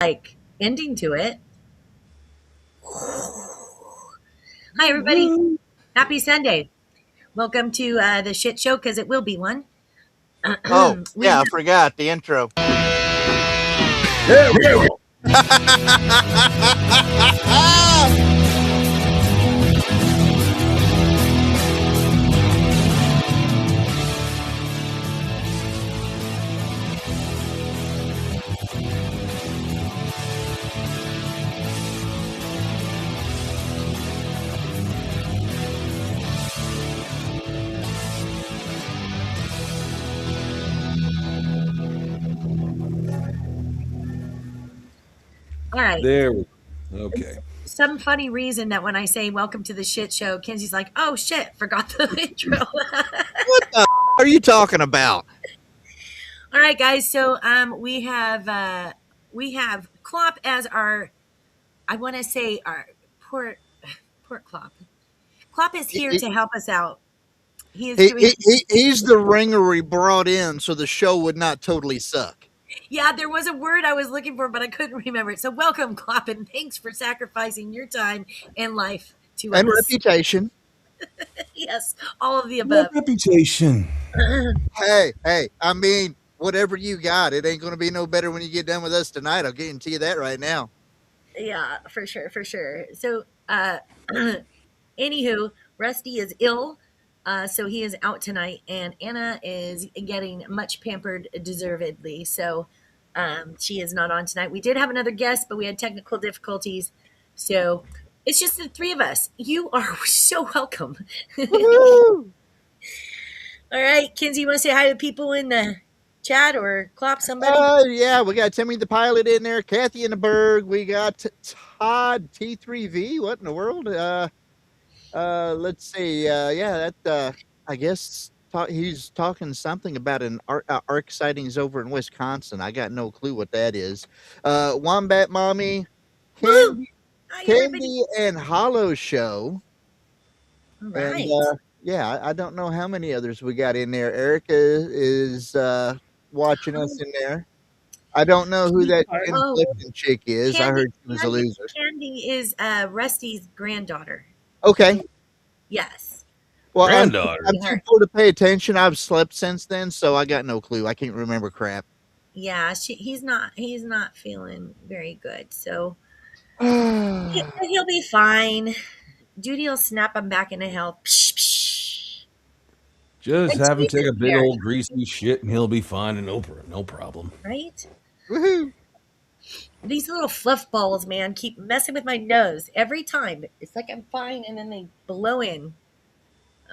like ending to it. Hi, everybody. Happy Sunday. Welcome to the shit show because it will be one. Oh, we yeah, I forgot the intro. There we go. all right. There we go. It's Okay. some funny reason that when I say welcome to the shit show, Kenzie's like, "Oh shit, forgot the intro." What the are you talking about? All right, guys. So we have Klopp as our, I want to say, our port Klopp. Klopp is here He, to help us out. He is he, doing. he, he's the ringer we brought in so the show would not totally suck. Yeah, there was a word I was looking for, but I couldn't remember it. So welcome, Klopp, and thanks for sacrificing your time and life to And us. reputation. Yes, all of the What above. reputation? Hey, I mean, whatever you got, it ain't going to be no better when you get done with us tonight. I'll guarantee you that right now. Yeah, for sure, for sure. So, anywho, Rusty is ill, so he is out tonight, and Anna is getting much pampered deservedly. So, she is not on tonight. We did have another guest, but we had technical difficulties. So, it's just the three of us. You are so welcome. Woohoo! All right, Kinsey, you want to say hi to people in the chat or clap somebody? Yeah, we got Timmy the pilot in there, Kathy in the Berg. We got Todd T3V. What in the world? Let's see. Yeah, that I guess he's talking something about an arc sightings over in Wisconsin. I got no clue what that is. Wombat Mommy, Woo! Candy, Hi, everybody. Candy and Hollow Show, All and right. yeah, I don't know how many others we got in there. Erica is watching us Oh, in there. I don't know who that Jen oh, Clifton chick is. I Candy, heard she was a Candy, loser. Candy is Rusty's granddaughter. Okay. Yes. Well, Granddaughter. I'm too Her. poor to pay attention. I've slept since then, so I got no clue. I can't remember crap. Yeah, he's not feeling very good. So Yeah, he'll be fine. Judy will snap him back into health. Psh, psh. Just And have him Cheese take is a big here, old greasy shit and he'll be fine and no problem. right? woohoo! These little fluff balls, man, keep messing with my nose every time. It's like I'm fine, and then they blow in.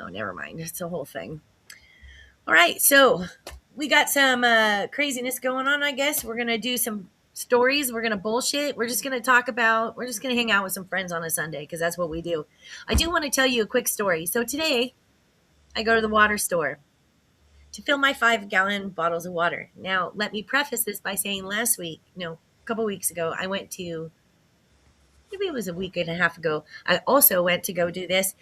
Oh, never mind. It's the whole thing. All right, so we got some craziness going on. I guess we're gonna do some stories. We're gonna bullshit. We're just gonna talk about. We're just gonna hang out with some friends on a Sunday because that's what we do. I do want to tell you a quick story. So today I go to the water store to fill my 5 gallon bottles of water. Now, let me preface this by saying last week, no, a couple weeks ago, I went to, maybe it was a week and a half ago, I also went to go do this.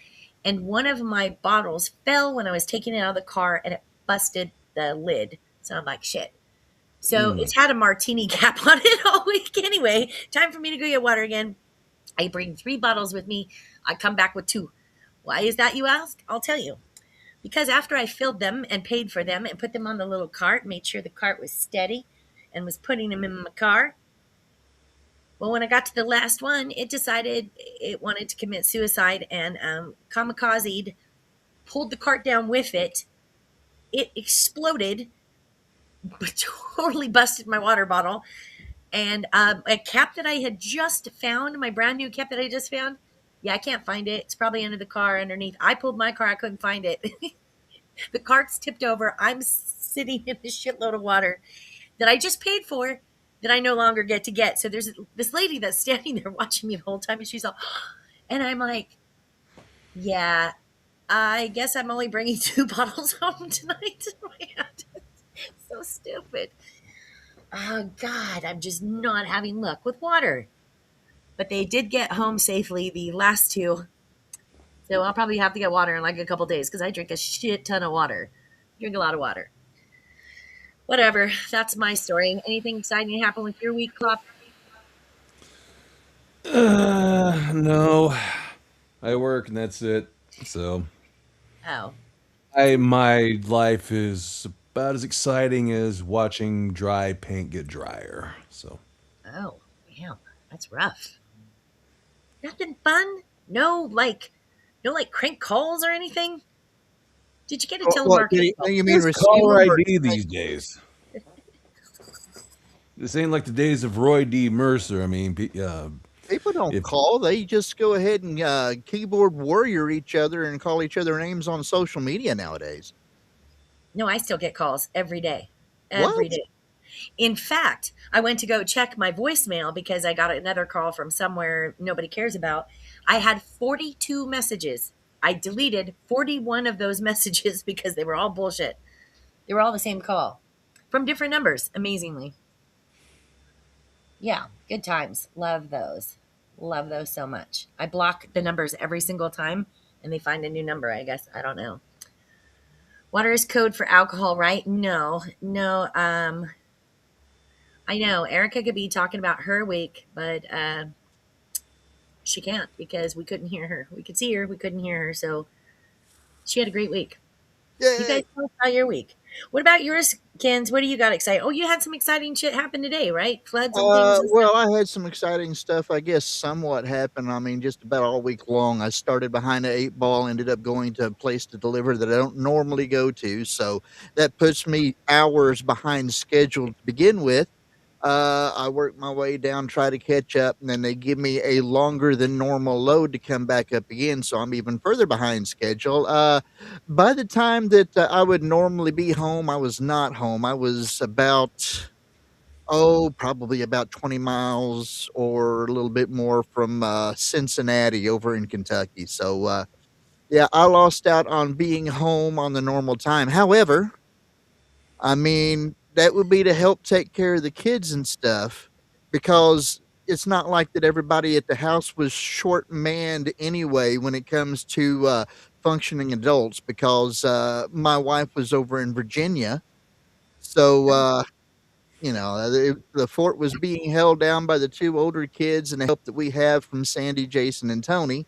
And one of my bottles fell when I was taking it out of the car and it busted the lid. So I'm like, shit. So Mm. it's had a martini cap on it all week anyway. Time for me to go get water again. I bring 3 bottles with me. I come back with 2. Why is that, you ask? I'll tell you. Because after I filled them and paid for them and put them on the little cart, made sure the cart was steady and was putting them in my car. Well, when I got to the last one, it decided it wanted to commit suicide and kamikazed, pulled the cart down with it. It exploded, totally busted my water bottle. And a cap that I had just found, my brand new cap that I just found, yeah, I can't find it. It's probably under the car underneath. I pulled my car, I couldn't find it. The cart's tipped over. I'm sitting in a shitload of water that I just paid for that I no longer get to get. So there's this lady that's standing there watching me the whole time, and she's all, and I'm like, yeah, I guess I'm only bringing 2 bottles home tonight. So stupid. Oh God, I'm just not having luck with water. But they did get home safely, the last 2. So I'll probably have to get water in like a couple days because I drink a shit ton of water. Drink a lot of water. Whatever. That's my story. Anything exciting happen with your week, Clop? No, I work and that's it. So Oh, I my life is about as exciting as watching dry paint get drier. So oh, damn, that's rough. Nothing fun? No, no, crank calls or anything? Did you get a What? telemarketing call? You mean just receive caller them or ID these days. This ain't like the days of Roy D. Mercer. I mean, people don't if call? They just go ahead and keyboard warrior each other and call each other names on social media nowadays. No, I still get calls every day. Every What? day. In fact, I went to go check my voicemail because I got another call from somewhere nobody cares about. I had 42 messages. I deleted 41 of those messages because they were all bullshit. They were all the same call from different numbers, amazingly. Yeah, good times. Love those. Love those so much. I block the numbers every single time and they find a new number, I guess. I don't know. Water is code for alcohol, right? No, no. I know Erica could be talking about her week, but she can't because we couldn't hear her. We could see her, we couldn't hear her. So she had a great week. You guys Yay! tell us about your week. What about yours, Kens? What do you got excited? Oh, you had some exciting shit happen today, right? Floods and things and stuff. Well, I had some exciting stuff, I guess, somewhat happen. I mean, just about all week long. I started behind the 8 ball, ended up going to a place to deliver that I don't normally go to. So that puts me hours behind schedule to begin with. I work my way down, try to catch up, and then they give me a longer than normal load to come back up again. So I'm even further behind schedule. By the time that I would normally be home, I was not home. I was about probably about 20 miles or a little bit more from, Cincinnati over in Kentucky. So, yeah, I lost out on being home on the normal time. However, I mean, that would be to help take care of the kids and stuff because it's not like that everybody at the house was short manned anyway when it comes to, functioning adults because, my wife was over in Virginia. So, the fort was being held down by the 2 older kids and the help that we have from Sandy, Jason, and Tony.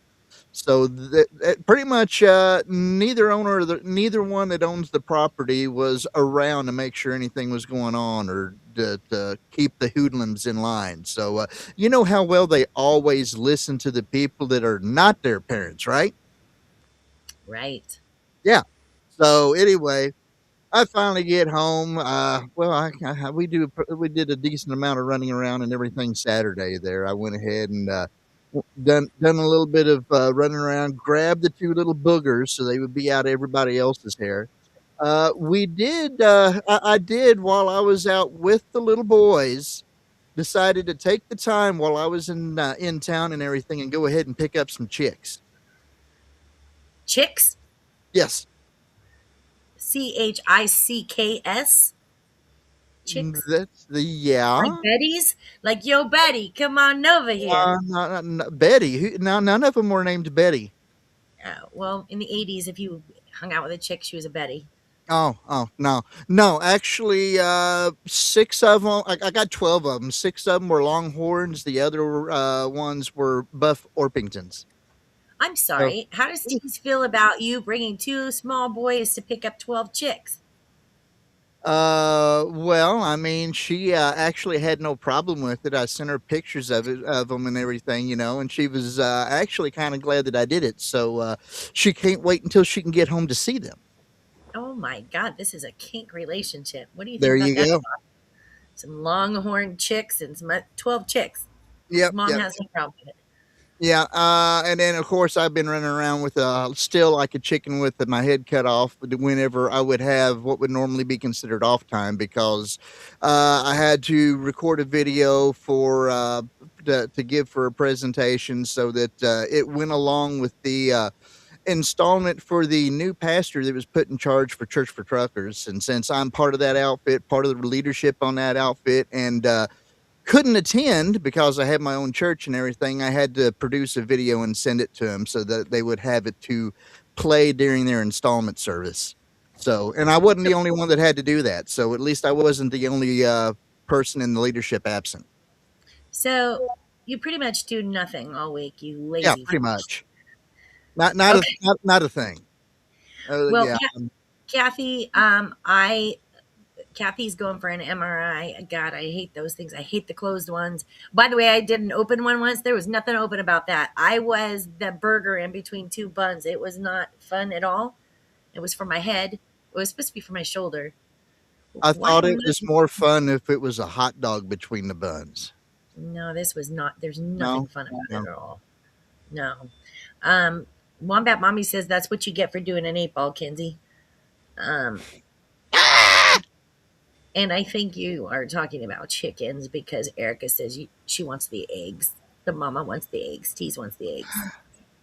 So that pretty much, neither one that owns the property was around to make sure anything was going on or to keep the hoodlums in line. So, you know how well they always listen to the people that are not their parents, right? Right. Yeah. So, anyway, I finally get home. Well, we did a decent amount of running around and everything Saturday. There, I went ahead and done a little bit of running around. Grabbed the 2 little boogers so they would be out of everybody else's hair. We did. I did while I was out with the little boys. Decided to take the time while I was in town and everything, and go ahead and pick up some chicks. Chicks, Yes, Chicks, chicks. that's the Like yeah. Betty's? Like, yo, Betty, come on over here. Betty. Now, none of them were named Betty. Well, in the 80s, if you hung out with a chick, she was a Betty. Oh, no, no. Actually, 6 of them. I got 12 of them. 6 of them were Longhorns. The other ones were Buff Orpingtons. I'm So, sorry. How does Tease feel about you bringing two small boys to pick up 12 chicks? well, I mean, she actually had no problem with it. I sent her pictures of them and everything, and she was actually kind of glad that I did it. So, she can't wait until she can get home to see them. Oh my God, this is a kink relationship. What do you think There about you that? go. Some longhorn chicks and some 12 chicks. Yep, Mom yep. has no problem with it. Yeah, and then, of course, I've been running around with, still like a chicken with my head cut off whenever I would have what would normally be considered off time because, I had to record a video for, to give for a presentation so that, it went along with the, installment for the new pastor that was put in charge for Church for Truckers, and since I'm part of that outfit, part of the leadership on that outfit, and, couldn't attend because I had my own church and everything. I had to produce a video and send it to them so that they would have it to play during their installment service. So, and I wasn't the only one that had to do that. So at least I wasn't the only person in the leadership absent. So You pretty much do nothing all week, you Yeah, lazy pretty fish. much. Not a Okay. not a thing. Well, Yeah. Kathy, I Kathy's going for an MRI. God, I hate those things. I hate the closed ones. By the way, I did an open one once. There was nothing open about that. I was the burger in between two buns. It was not fun at all. It was for my head. It was supposed to be for my shoulder. I Why thought am it I? was more fun if it was a hot dog between the buns. No, this was not. There's nothing No? fun about No. it at all. No. Um, Wombat Mommy says that's what you get for doing an 8 ball, Kinsey. Um, and I think you are talking about chickens because Erica says she wants the eggs. The mama wants the eggs. Tease wants the eggs.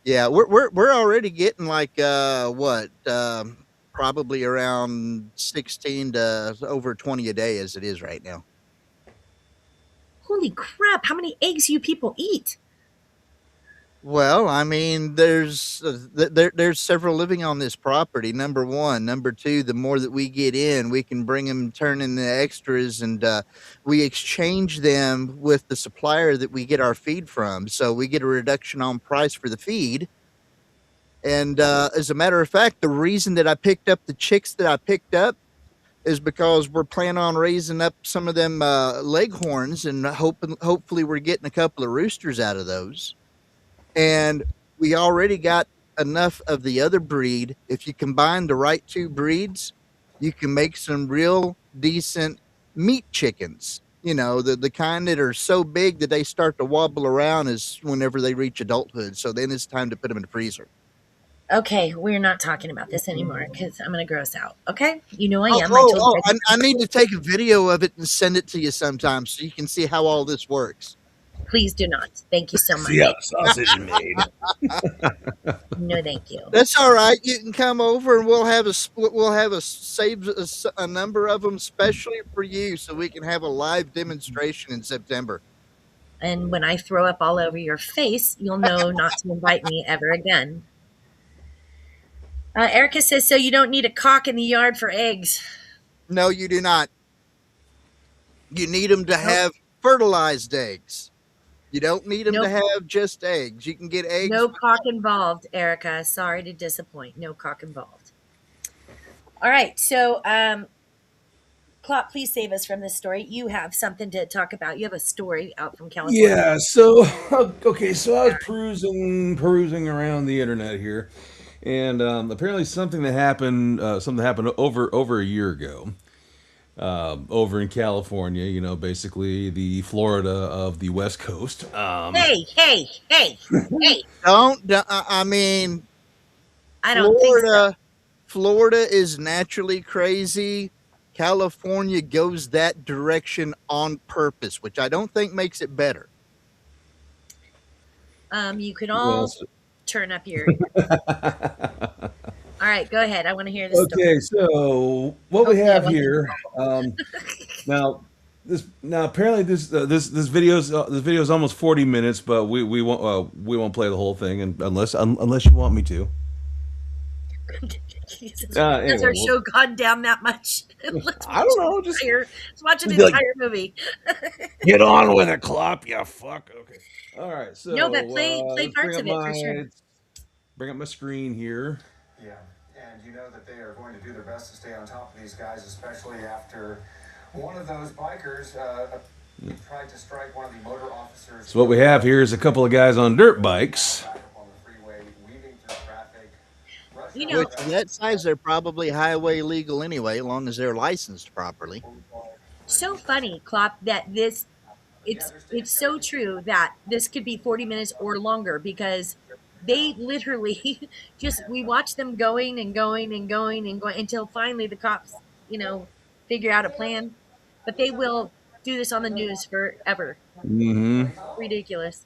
Yeah, we're already getting like what probably around 16 to over 20 a day as it is right now. Holy crap! How many eggs you people eat? Well, I mean, there's several living on this property. Number one, number two, the more that we get in, we can bring them, turn in the extras, and we exchange them with the supplier that we get our feed from. So we get a reduction on price for the feed. And as a matter of fact, the reason that I picked up the chicks that I picked up is because we're planning on raising up some of them leghorns, and hopefully we're getting a couple of roosters out of those. And we already got enough of the other breed. If you combine the right two breeds, you can make some real decent meat chickens. You know, the kind that are so big that they start to wobble around is whenever they reach adulthood. So then it's time to put them in the freezer. Okay, we're not talking about this anymore because I'm gonna gross out. Okay, you know I Oh, am. I oh, told oh! you. I need to take a video of it and send it to you sometime so you can see how all this works. Please do not. Thank you so See how much. the sausage is made. No, thank you. That's all right. You can come over and we'll have a save a number of them specially for you, so we can have a live demonstration in September. And when I throw up all over your face, you'll know not to invite me ever again. Erica says, so you don't need a cock in the yard for eggs. No, you do not. You need them to Nope. have fertilized eggs. You don't need them to Nope. have just eggs. You can get eggs. No cock involved, Erica. Sorry to disappoint. No cock involved. All right. So, Clop, please save us from this story. You have something to talk about. You have a story out from California. Yeah, so okay, so I was perusing around the internet here, and apparently something happened over a year ago, over in California. You know, basically the Florida of the West Coast. Hey, hey, hey, hey. I mean, I don't think so. Florida is naturally crazy. California goes that direction on purpose, which I don't think makes it better. You can Well, all turn up your. All right, go ahead. I want to hear the story. okay, so what we Hopefully, I have wasn't. here, now now apparently this video is almost 40 minutes, but we won't play the whole thing unless you want me to. Jesus, has Anyway, our show gone down that much? Let's I watch don't an know, just let's watch an be like, entire movie. get on with it, Clop. You fuck. Okay. All right. No, but So play let's parts of it for sure. bring up my screen here. Yeah, and you know that they are going to do their best to stay on top of these guys, especially after one of those bikers tried to strike one of the motor officers. So what we have here is a couple of guys on dirt bikes. Back up on the freeway, weaving through traffic. Rush You hour know, Which, for that size, they're probably highway legal anyway, as long as they're licensed properly. so funny, Klopp, that this it's so true that this could be 40 minutes or longer because they literally just we watch them going and going and going and going until finally the cops, figure out a plan. But they will do this on the news forever. Mm-hmm. Ridiculous.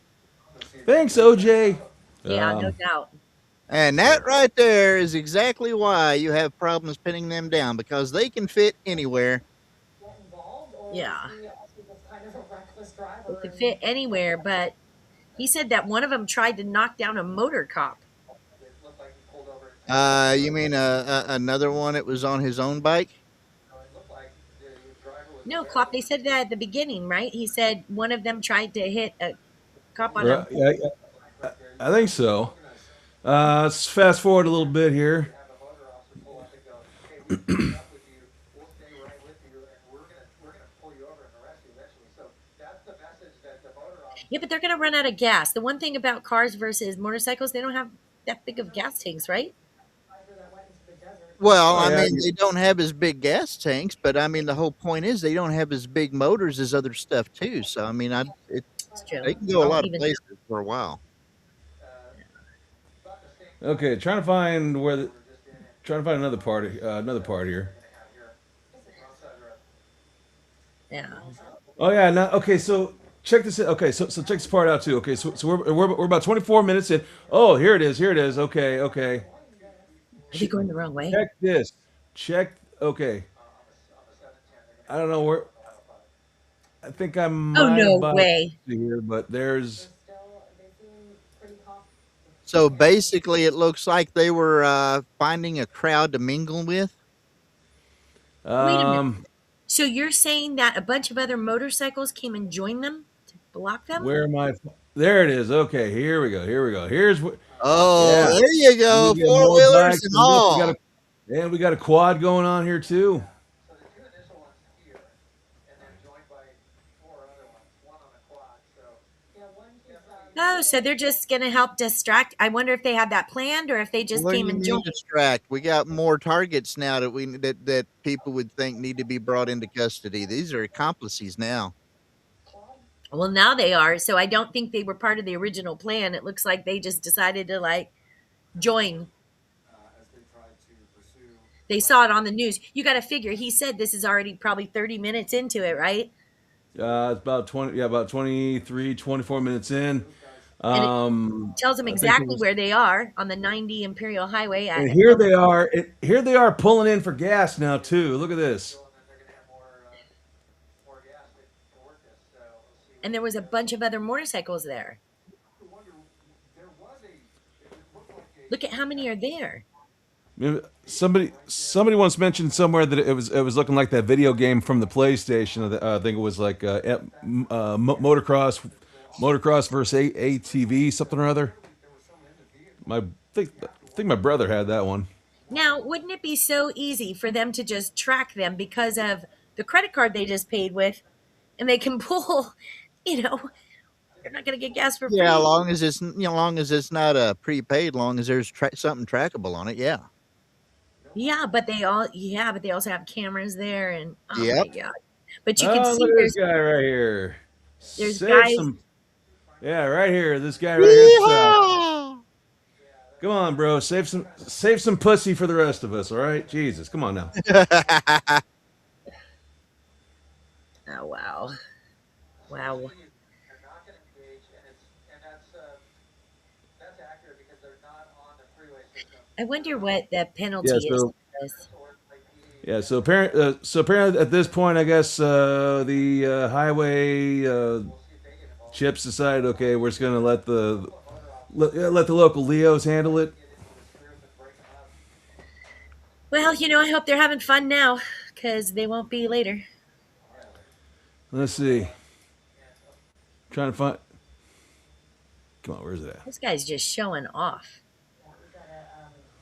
Thanks, OJ. Yeah, no Um, doubt. And that right there is exactly why you have problems pinning them down, because they can fit anywhere. Yeah. It could fit anywhere, but he said that one of them tried to knock down a motor cop. You mean another one that was on his own bike? No, Klopp, they said that at the beginning, right? He said one of them tried to hit a cop on Right, them. yeah, I think so. Let's fast forward a little bit here. Have a motor officer pull up and go, hey, we've caught up with you. We'll stay right with you, and we're gonna pull you over and arrest you eventually. So that's the message that the motor Yeah, officer but they're going to run out of gas. The one thing about cars versus motorcycles, they don't have that big of gas tanks, right? Well, Oh I yeah, mean, they don't have as big gas tanks, but I mean, the whole point is they don't have as big motors as other stuff too. So I mean, It's true. they can go a Well, lot of even places for a while. about the same okay. Trying to find where we the, were just in, and trying to find another part they're here. gonna have here outside road. yeah. Oh yeah, now okay, so check this out. Okay, so check this part out too. Okay, so we're about 24 minutes in. Oh, here it is. Here it is. Okay, okay. Are they Ch- going the wrong way? check this. Check. Okay. On the 710, they're gonna I have don't know where. the oil product. I think I Oh, might have no bought way. here, but there's So basically, it looks like they were finding a crowd to mingle with. Wait a minute. um So you're saying that a bunch of other motorcycles came and joined them to block them? where am I? There it is. Okay, here we go. Here we go. Here's what. Oh, Yeah, there you go, we got four more wheelers bikes, and and look, all. we got a quad going on here too. So the two initial ones here, and then joined by four other ones, one on the quad. So Oh, so they're just going to help distract. I wonder if they had that planned or if they just What do came you and mean joined. distract? We got more targets now that people would think need to be brought into custody. These are accomplices now. Well, now they are. So I don't think they were part of the original plan. It looks like they just decided to like join. as they tried to pursue They saw it on the news. You got to figure, he said this is already probably 30 minutes into it, right? It's about 20. Yeah, about 23, 24 minutes in. And it tells them I think it exactly was. where they are on the 90 Imperial Highway And at here number. they are. Here they are pulling in for gas now too. Look at this. and then they're going to have more gas to work this. So we'll see And what there was a bunch of other motorcycles there. you wonder. There was a. It looked like Look at how many are there. Somebody once mentioned somewhere that it was looking like that video game from the PlayStation. I think it was like motocross versus ATV something or other. My think my brother had that one. Now, wouldn't it be so easy for them to just track them because of the credit card they just paid with and they can pull, you know, they're not going to get gas for Yeah, free. long as it's not a prepaid, long as there's something trackable on it. Yeah. Yeah, but they also have cameras there and oh my Yep. God. But you can Oh, look see at this guy right here. there's Save guys. some. Yeah, right here. This guy right here at the top. Yeehaw! Come on, bro. Save some pussy for the rest of us. All right, Jesus. Come on now. Oh wow. Wow. they're not going to engage, and that's accurate because they're not on the freeway system. I wonder what the Yeah. penalty is So for this. Or like PD. yeah. So apparently at this point, I guess the highway chips decided, okay, we're just gonna let the local Leos handle it. Well, I hope they're having fun now because they won't be later. Let's see. Trying to find. Come on, where's it at? This guy's just showing off. We gotta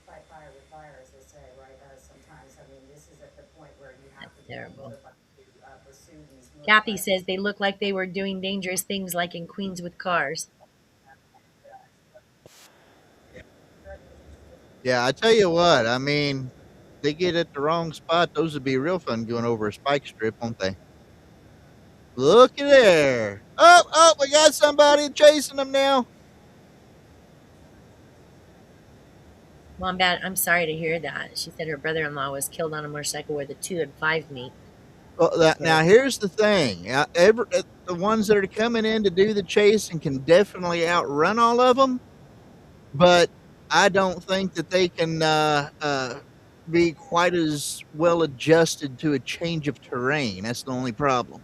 fight fire with fire, as they say, right? Sometimes, I mean, this is at the point where you have That's to be terrible. motivated to pursue these Kathy motorbikes. says they look like they were doing dangerous things like in Queens with cars. Yeah, I tell you what, I mean, they get at the wrong spot, those would be real fun going over a spike strip, won't they? Looky there. Oh, oh, we got somebody chasing them now. Wombat, I'm sorry to hear that. She said her brother-in-law was killed on a motorcycle where the 2 and 5 meet. Well, now here's the thing. The ones that are coming in to do the chase and can definitely outrun all of them, but I don't think that they can be quite as well adjusted to a change of terrain. That's the only problem.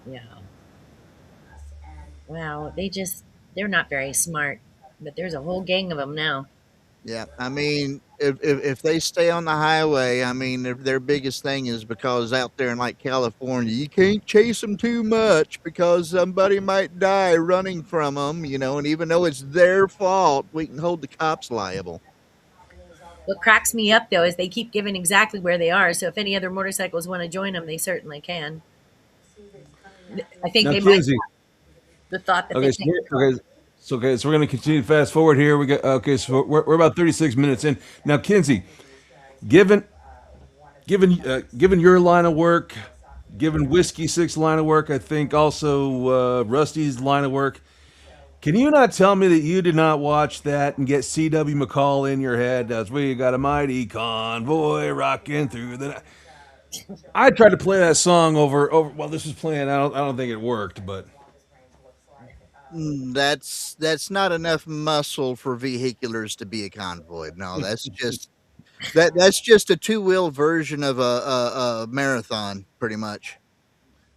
Yeah. And Wow, they're not very smart, but there's a whole gang of them now. Yeah, I mean, if they stay on the highway, I mean, their biggest thing is because out there in like California, you can't chase them too much because somebody might die running from them, you know. And even though it's their fault, we can hold the cops liable. What cracks me up though is they keep giving exactly where they are. So if any other motorcycles want to join them, they certainly can. I think Now, they might Kinsey. the thought that they Okay, so can't control. we're going to continue to fast forward here. We got okay, so we're about 36 minutes in now. Kinsey, given given your line of work, given Whiskey Six line of work, I think also Rusty's line of work. Can you not tell me that you did not watch that and get C.W. McCall in your head as we got a mighty convoy rocking through the night? I tried to play that song over while this was playing. I don't think it worked, but That's not enough muscle for vehiculars to be a convoy. No, that's just a two-wheel version of a marathon, pretty much.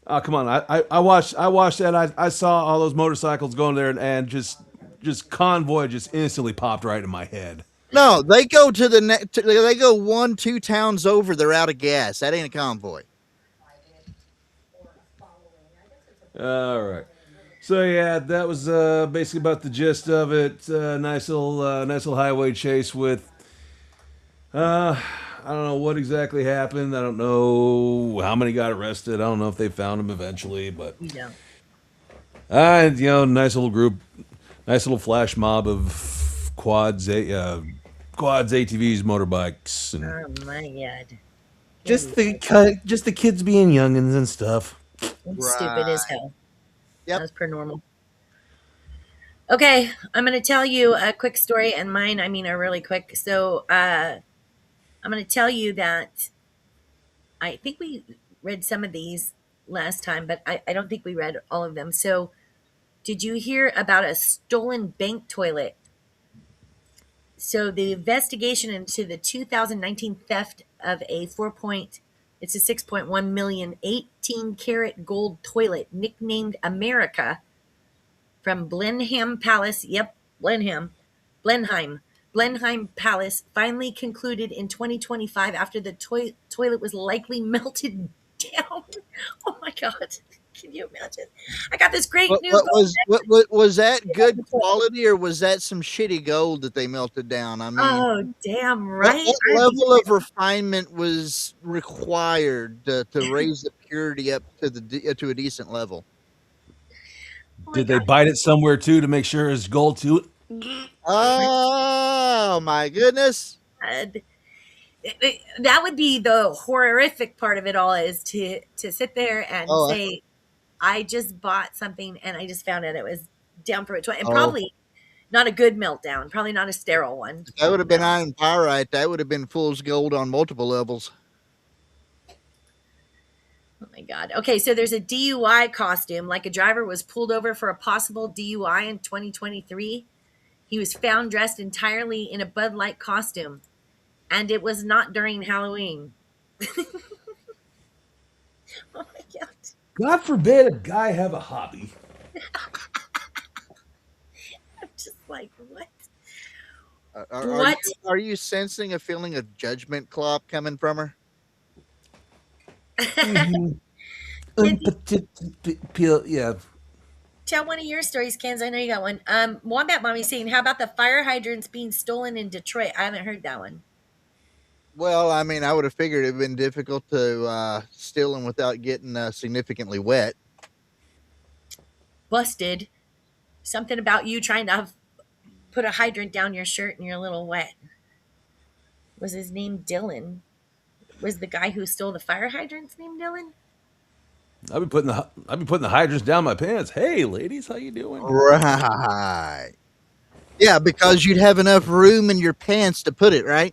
oh come on! I watched that. I saw all those motorcycles going there, and just convoy just instantly popped right in my head. No, they go to the they go 1, 2 towns over. They're out of gas. That ain't a convoy. All right. So yeah, that was basically about the gist of it. Nice little highway chase with. I don't know what exactly happened. I don't know how many got arrested. I don't know if they found him eventually, but You don't. nice little group, nice little flash mob of quads, ATVs, motorbikes, and Oh my god. just the kids being youngins and stuff. It's stupid as Right. hell. Yep. That's per normal. Okay, I'm going to tell you a quick story, and mine, I mean, are really quick. So, I'm going to tell you that I think we read some of these last time, but I don't think we read all of them. So, did you hear about a stolen bank toilet? So, the investigation into the 2019 theft of a it's a 6.1 million 18-karat gold toilet nicknamed America from Blenheim Palace. Yep, Blenheim. Blenheim Palace finally concluded in 2025 after the toilet was likely melted down. Oh my God. Can you imagine? I got this great new gold. What was that good quality or was that some shitty gold that they melted down? I mean, Oh, damn right. what level of refinement was required to raise the purity up to to a decent level? Oh my Did they God. bite it somewhere too to make sure it's gold too? Oh my goodness! That would be the horrific part of it all is to sit there and Oh, say, I just bought something and I just found out it was down for a toilet. And oh, probably not a good meltdown, probably not a sterile one. if that would have been iron pyrite, that would have been fool's gold on multiple levels. Oh my God. Okay, so there's a DUI costume. Like a driver was pulled over for a possible DUI in 2023. He was found dressed entirely in a Bud Light costume, and it was not during Halloween. Oh my God. God forbid a guy have a hobby. I'm just like, what? Are What? you sensing a feeling of judgment, Clop, coming from her? Kenzie, Yeah. tell one of your stories, Kenz. I know you got one. Wombat Mommy saying, how about the fire hydrants being stolen in Detroit? I haven't heard that one. Well, I mean, I would have figured it'd been difficult to steal them without getting significantly wet. Busted. Something about you trying to put a hydrant down your shirt and you're a little wet. Was his name Dylan? Was the guy who stole the fire hydrants named Dylan? I've been putting the hydrants down my pants. Hey, ladies, how you doing? Right. Yeah, because you'd have enough room in your pants to put it, right?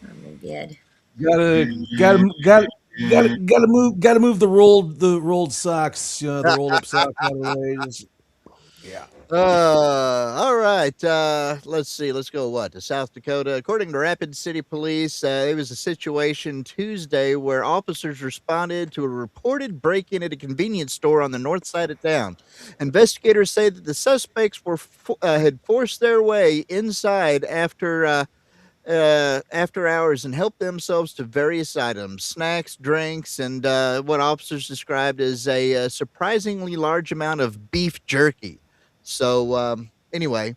Oh my God. Gotta move the rolled socks, the rolled up socks out of the way. Yeah. All right. Let's see. Let's go what to South Dakota. According to Rapid City Police, there was a situation Tuesday where officers responded to a reported break-in at a convenience store on the north side of town. Investigators say that the suspects had forced their way inside after after hours and helped themselves to various items, snacks, drinks, and what officers described as a surprisingly large amount of beef jerky. So, anyway,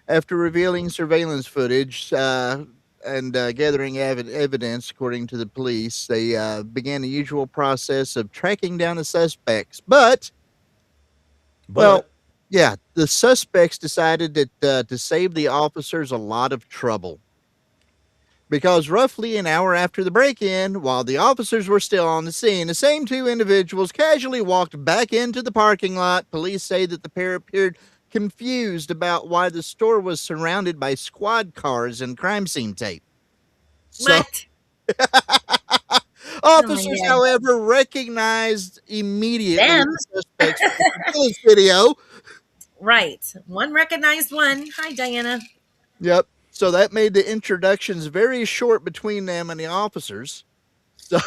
after revealing surveillance footage and gathering evidence, according to the police, they began the usual process of tracking down the suspects. But, well, But yeah, the suspects decided that to save the officers a lot of trouble because roughly an hour after the break in, while the officers were still on the scene, the same two individuals casually walked back into the parking lot. Police say that the pair appeared confused about why the store was surrounded by squad cars and crime scene tape. So, What? Oh my officers, God. however, recognized immediately Them. the suspects from the surveillance video. Right. One recognized one. Hi, Diana. Yep. So that made the introductions very short between them and the officers. So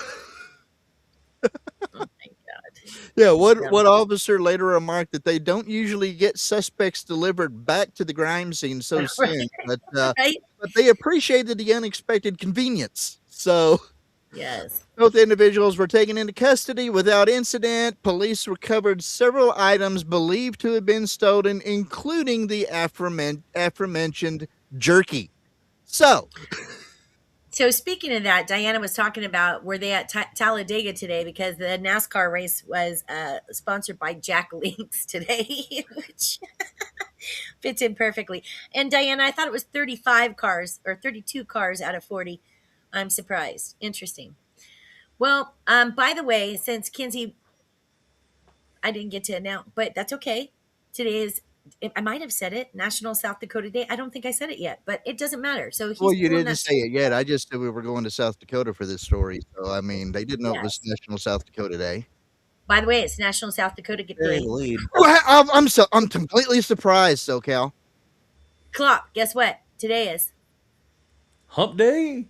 Oh my God. yeah, Yeah. what officer later remarked that they don't usually get suspects delivered back to the crime scene so soon, Right? but they appreciated the unexpected convenience. So Yes. both individuals were taken into custody without incident. Police recovered several items believed to have been stolen, including the aforementioned jerky. So, So speaking of that, Diana was talking about were they at Talladega today because the NASCAR race was sponsored by Jack Links today, which fits in perfectly. And Diana, I thought it was 35 cars or 32 cars out of 40. I'm surprised. Interesting. Well, by the way, since Kinsey, I didn't get to announce, but that's okay. Today is, I might have said it, National South Dakota Day. I don't think I said it yet, but it doesn't matter. So well, he's you pulling didn't that say it yet. straight. I just said we were going to South Dakota for this story. So, I mean, they didn't know it was Yes. National South Dakota Day. By the way, it's National South Dakota bury Day. the lead. I'm completely surprised, SoCal. Clock. Guess what? Today is Hump Day?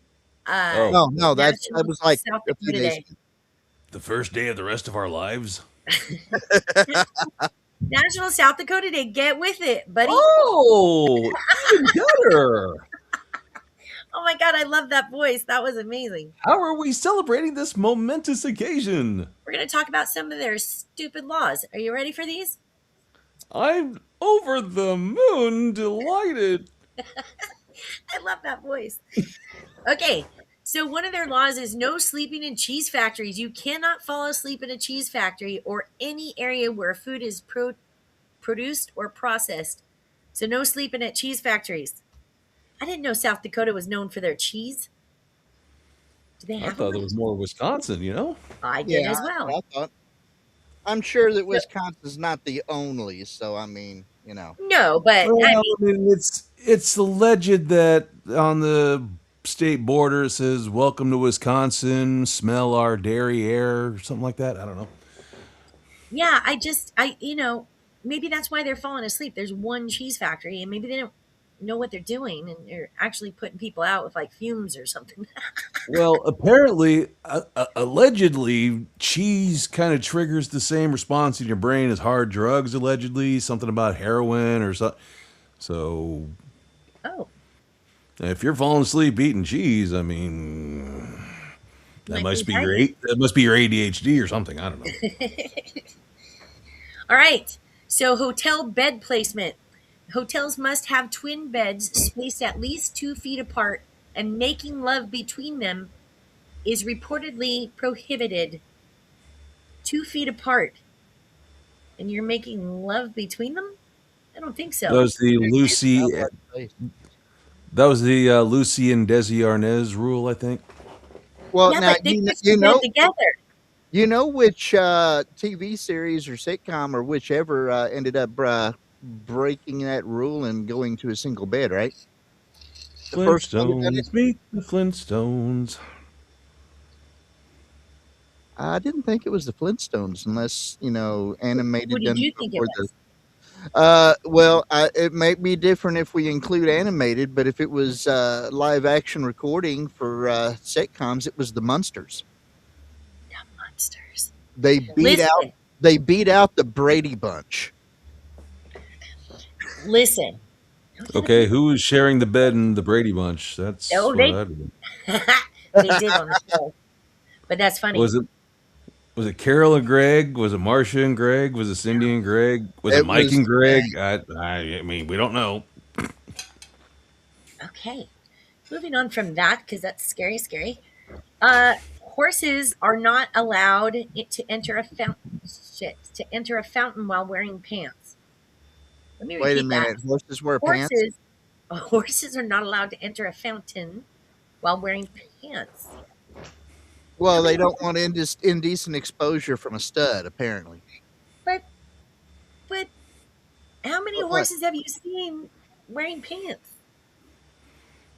uh Oh, No, that National was like South a few Dakota days Day. ago. the first day of the rest of our lives? National South Dakota Day. Get with it, buddy. Oh, even better. Oh my god, I love that voice. That was amazing. How are we celebrating this momentous occasion? We're gonna talk about some of their stupid laws. Are you ready for these? I'm over the moon delighted. I love that voice. Okay. So one of their laws is no sleeping in cheese factories. You cannot fall asleep in a cheese factory or any area where food is produced or processed. So no sleeping at cheese factories. I didn't know South Dakota was known for their cheese. Do they I have a thought lot there of was cheese? more Wisconsin, you know? I did Yeah, as that's well. what I thought. I'm sure that So, Wisconsin's not the only, so I mean, no, but I Well, mean, I mean, it's alleged that on the state border it says "Welcome to Wisconsin, smell our dairy air" or something like that. I don't know. yeah, maybe that's why they're falling asleep. There's one cheese factory, and maybe they don't know what they're doing, and they're actually putting people out with like fumes or something. Well, apparently, allegedly, cheese kind of triggers the same response in your brain as hard drugs. Allegedly, something about heroin or so. So, Oh, if you're falling asleep eating cheese, I mean, might be right. That must be your ADHD or something. I don't know. All right. So, hotel bed placement. Hotels must have twin beds spaced at least 2 feet apart, and making love between them is reportedly prohibited. 2 feet apart, and you're making love between them? I don't think That so. was the Lucy. That was the Lucy and Desi Arnaz rule, I think. well, Yeah, now but they pushed the bed together. you know which TV series or sitcom or whichever ended up breaking that rule and going to a single bed, right? The first one that done it. Flintstones, meet the Flintstones. I didn't think it was the Flintstones, unless Who animated did done you it think it before the. was? Well, it may be different if we include animated, but if it was live action recording for sitcoms, it was the Munsters. Monsters. They beat out Listen, they beat out the Brady Bunch. listen. Those are the Okay, people. who is sharing the bed in the Brady Bunch? That's Oh, what they I'd. they did on the show, but that's funny. Was it was it Carol and Greg? Was it Marcia and Greg? Was it Cindy and Greg? Was it It Mike was and Greg? I mean, we don't know. Okay, moving on from that because that's scary, scary. Horses are not allowed to enter a fountain. Shit, to enter a fountain while wearing pants. Let me wait a repeat that. minute. Horses wear pants? Horses, horses are not allowed to enter a fountain while wearing pants. How Well, many they don't horses? want indecent exposure from a stud, apparently. But but how many But what? horses have you seen wearing pants?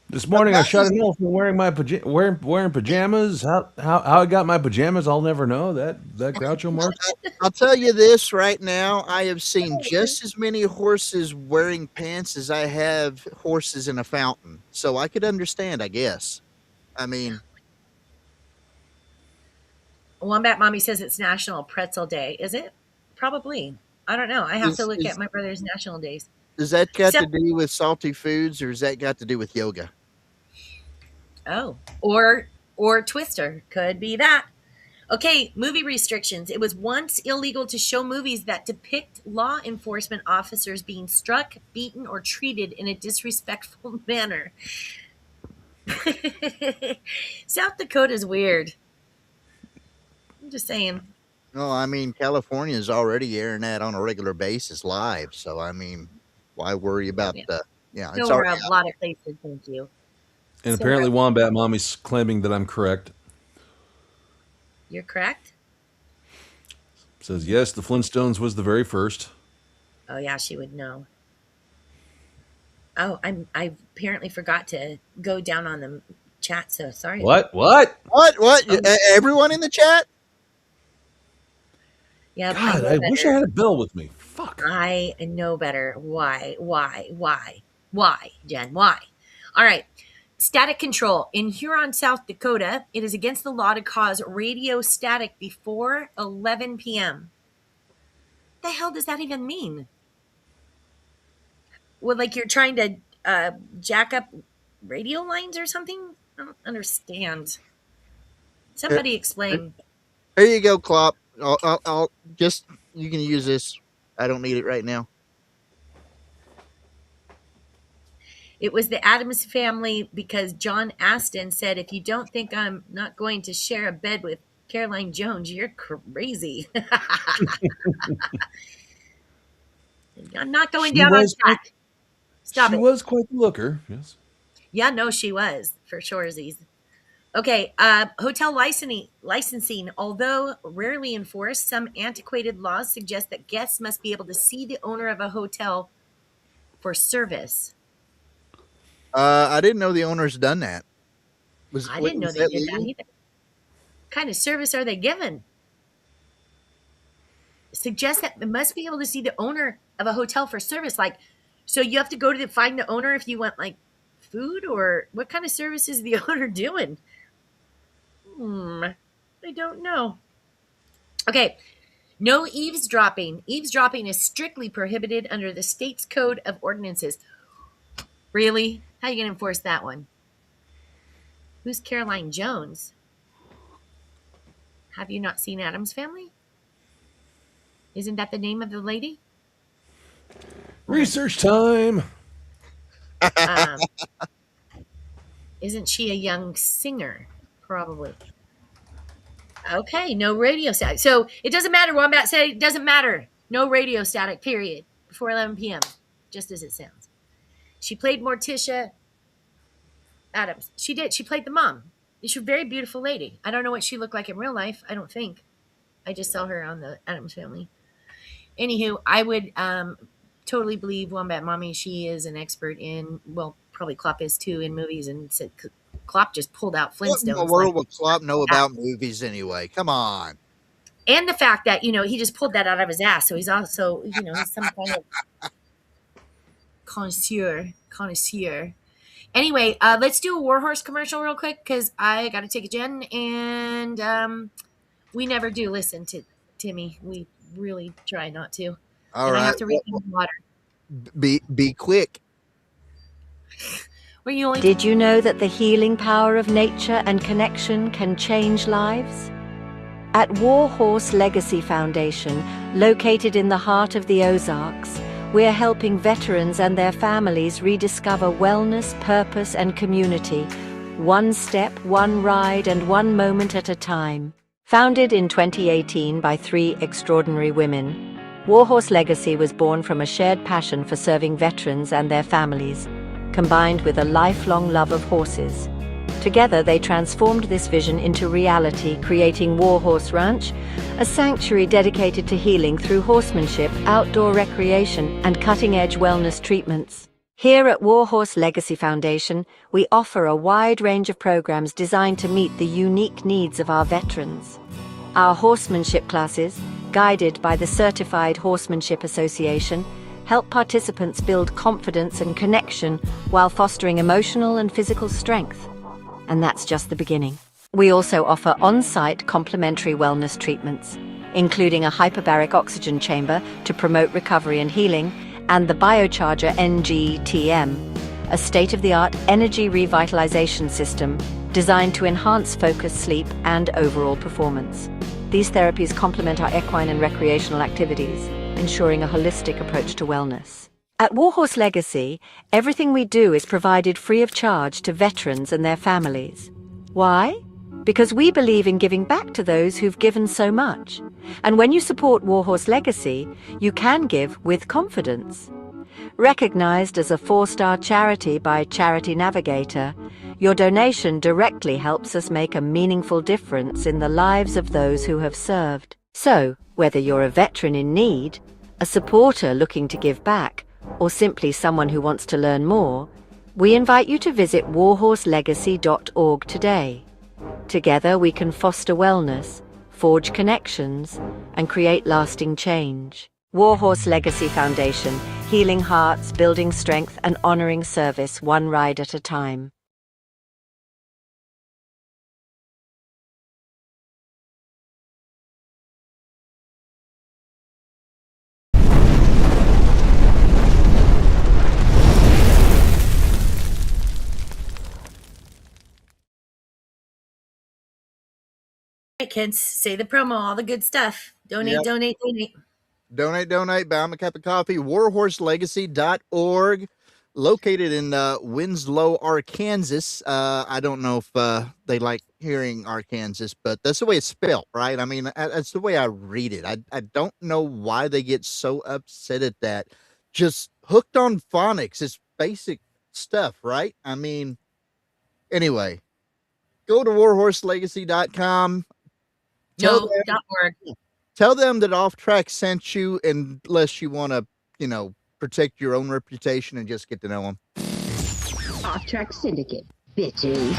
This That morning I shot is, an elephant wearing wearing pajamas. How I got my pajamas, I'll never know. That Groucho Marx. I'll tell you this right now. I have seen just as many horses wearing pants as I have horses in a fountain. So I could understand, I guess. I mean, Wombat Mommy says it's National Pretzel Day. Is it? Probably. I don't know. I have to is, look at is my brother's national days. does that got So, to do with salty foods or has that got to do with yoga? oh, or Twister could be that. Okay, movie restrictions. It was once illegal to show movies that depict law enforcement officers being struck, beaten, or treated in a disrespectful manner. South Dakota's weird. I'm just saying. No, I mean California is already airing that on a regular basis live. So I mean, why worry about Yeah. the? Yeah, it's So are already a out. lot of places, thank you. And So are, apparently, Wombat Mommy's claiming that I'm correct. you're correct? Says yes, the Flintstones was the very first. Oh yeah, she would know. Oh, I apparently forgot to go down on the chat, so sorry. What? What? What? What? Oh, Everyone in the chat? yep, I God, know I wish I better. had a bell with me. Fuck. I know better. Why? Why, Jen? Why? All right. Static control. In Huron, South Dakota, it is against the law to cause radio static before 11 p.m. The hell does that even mean? Well, like you're trying to jack up radio lines or something? I don't understand. Here, Somebody explain. here you go, Clop. I'll just you can use this. I don't need it right now. It was the Adams family because John Aston said, if you don't think I'm not going to share a bed with Caroline Jones, you're crazy. I'm not going She down on was quite. chat. Stop She it. was quite the looker. Yes. Yeah, no, she was for sure. Z's. Okay, hotel licensing, although rarely enforced, some antiquated laws suggest that guests must be able to see the owner of a hotel for service. I didn't know the owner's done that. I didn't know Was they that did that legal? either. What kind of service are they given? Suggests that they must be able to see the owner of a hotel for service. Like, so you have to go to find the owner if you want like food or what kind of service is the owner doing? I don't know. Okay, no eavesdropping. Eavesdropping is strictly prohibited under the state's code of ordinances. Really? How are you going to enforce that one? Who's Caroline Jones? Have you not seen Adam's Family? Isn't that the name of the lady? Research time. Um, isn't she a young singer? Probably. Okay, no radio static. So it doesn't matter. Wombat said it doesn't matter. No radio static, period. Before 11 p.m., just as it sounds. She played Morticia Adams. She did. She played the mom. She's a very beautiful lady. I don't know what she looked like in real life. I don't think. I just saw her on the Adams Family. Anywho, I would totally believe Wombat Mommy. She is an expert in, well, probably Klopp is too, in movies. And said Klopp just pulled out What in the Flintstones. Like, world would Clop know about movies anyway? Come on. and the fact that, he just pulled that out of his ass. So he's also, he's some kind of connoisseur. Anyway, let's do a Warhorse commercial real quick because I got to take a Jen, and we never do listen to Timmy. We really try not to, All and I right. have to read water. Be quick. Where you only Did you know that the healing power of nature and connection can change lives? At Warhorse Legacy Foundation, located in the heart of the Ozarks, we're helping veterans and their families rediscover wellness, purpose, and community, one step, one ride, and one moment at a time. Founded in 2018 by 3 extraordinary women, Warhorse Legacy was born from a shared passion for serving veterans and their families, combined with a lifelong love of horses. Together, they transformed this vision into reality, creating Warhorse Ranch, a sanctuary dedicated to healing through horsemanship, outdoor recreation, and cutting-edge wellness treatments. Here at Warhorse Legacy Foundation, we offer a wide range of programs designed to meet the unique needs of our veterans. Our horsemanship classes, guided by the Certified Horsemanship Association, help participants build confidence and connection while fostering emotional and physical strength. And that's just the beginning. We also offer on-site complimentary wellness treatments, including a hyperbaric oxygen chamber to promote recovery and healing, and the Biocharger NGTM, a state-of-the-art energy revitalization system designed to enhance focus, sleep, and overall performance. These therapies complement our equine and recreational activities, ensuring a holistic approach to wellness. At Warhorse Legacy, everything we do is provided free of charge to veterans and their families. Why? Because we believe in giving back to those who've given so much. And when you support Warhorse Legacy, you can give with confidence. Recognized as a 4-star charity by Charity Navigator, your donation directly helps us make a meaningful difference in the lives of those who have served. So, whether you're a veteran in need, a supporter looking to give back, or simply someone who wants to learn more, we invite you to visit warhorselegacy.org today. Together we can foster wellness, forge connections, and create lasting change. Warhorse Legacy Foundation, healing hearts, building strength, and honoring service one ride at a time. right, kids, say the promo, all the good stuff. Donate, Yep. donate, donate. Donate, buy 'em a cup of coffee. Warhorselegacy.org, located in Winslow, Arkansas. I don't know if they like hearing Arkansas, but that's the way it's spelled, right? I mean, that's the way I read it. I don't know why they get so upset at that. Just hooked on phonics. It's basic stuff, right? I mean, anyway, go to warhorselegacy.com. No, .org. Tell them that Offtrack sent you, unless you want to, protect your own reputation and just get to know them. Offtrack Syndicate, bitches.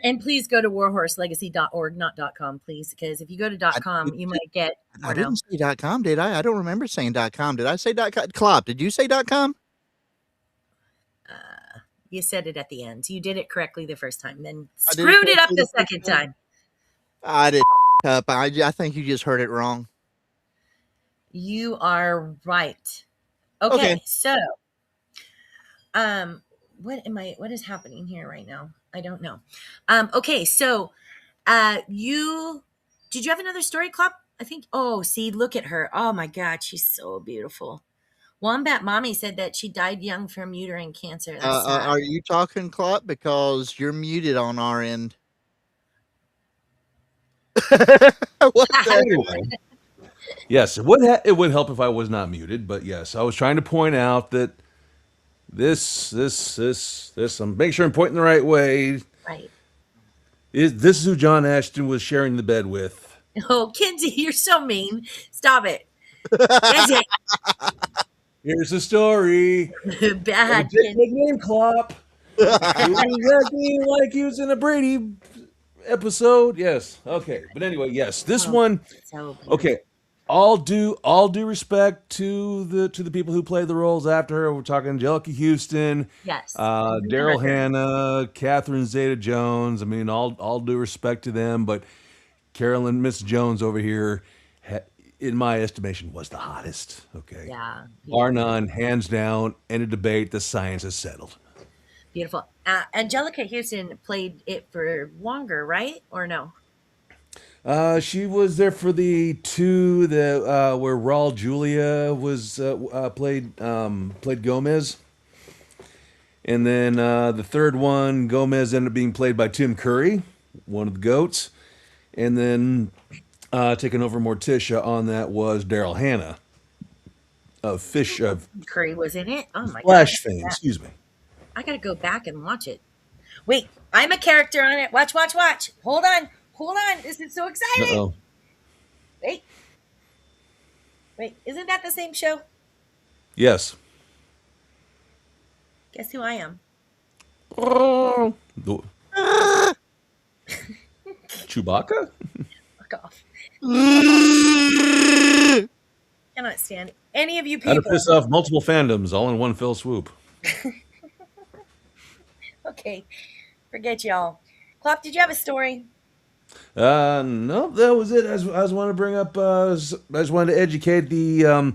And please go to warhorselegacy.org, not .com, please, because if you go to .com, you might get. I didn't say .com, did I? I don't remember saying .com. Did I say .com? Klopp, did you say .com? You said it at the end. You did it correctly the first time, then I didn't screwed it up say the the first second time. time. I did up. I think you just heard it wrong. You are right. Okay. So, what is happening here right now? I don't know. Okay, so did you have another story, Klopp? I think, see, look at her. Oh my God, she's so beautiful. Wombat Mommy said that she died young from uterine cancer. That's sad. Are you talking, Klopp? Because you're muted on our end. What the Anyway, yes, it would help if I was not muted, but yes, I was trying to point out that this, I'm making sure I'm pointing the right way. Right. This is who John Ashton was sharing the bed with. Oh, Kinsey, you're so mean. Stop it. Kinsey. Here's the story. Bad. Big name Klopp. It was exactly like he was in a Brady episode. Yes. Okay. But anyway, yes. This one. So Okay. All due respect to the people who played the roles after her. We're talking Angelica Houston, yes. Daryl Hannah, Catherine Zeta-Jones. I mean, all due respect to them, but Carolyn, Miss Jones over here, in my estimation, was the hottest. Okay. Yeah, Bar beautiful. none, hands down, end of debate. The science is settled. Beautiful. Angelica Houston played it for longer, right? Or no? She was there for the two that where Raul Julia was played Gomez, and then the third one Gomez ended up being played by Tim Curry, one of the goats, and then taking over Morticia on that was Daryl Hannah of Fish of Curry was in it. Oh my god. Flash fame. Excuse me. I gotta go back and watch it. Wait, I'm a character on it. Watch, watch, watch. Hold on. Hold on. This is so Uh exciting. oh. Wait. Wait, isn't that the same show? Yes. Guess who I am? The- Chewbacca? Fuck off. Cannot stand any of you How to people. piss off multiple fandoms all in one fell swoop. Okay, forget y'all. Clop, did you have a story? No, that was it. I was wanting to bring up. I just wanted to educate the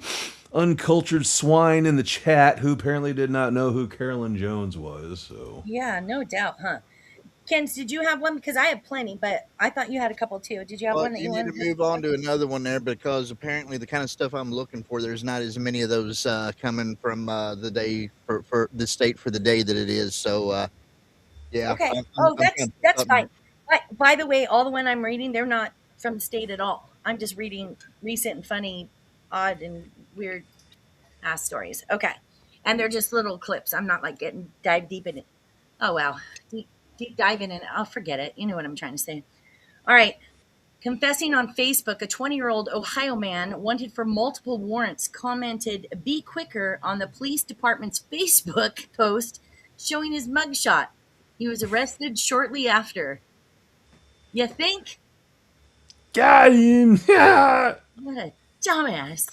uncultured swine in the chat who apparently did not know who Carolyn Jones was. So Yeah, no doubt, huh? Ken, did you have one? Because I have plenty, but I thought you had a couple too. Did you have Well, one that you you need to wanted move on to another one there because apparently the kind of stuff I'm looking for, there's not as many of those coming from the day for the state for the day that it is. So yeah, Okay. I'm Oh, kind of that's fine. By the way, all the one I'm reading, they're not from the state at all. I'm just reading recent and funny, odd and weird ass stories. Okay. And they're just little clips. I'm not like getting dive deep in it. Oh wow. Deep diving in it. I'll forget it. You know what I'm trying to say. All right. Confessing on Facebook, a 20-year-old Ohio man wanted for multiple warrants commented, "Be quicker" on the police department's Facebook post showing his mugshot. He was arrested shortly after. You think? got him. What a dumbass.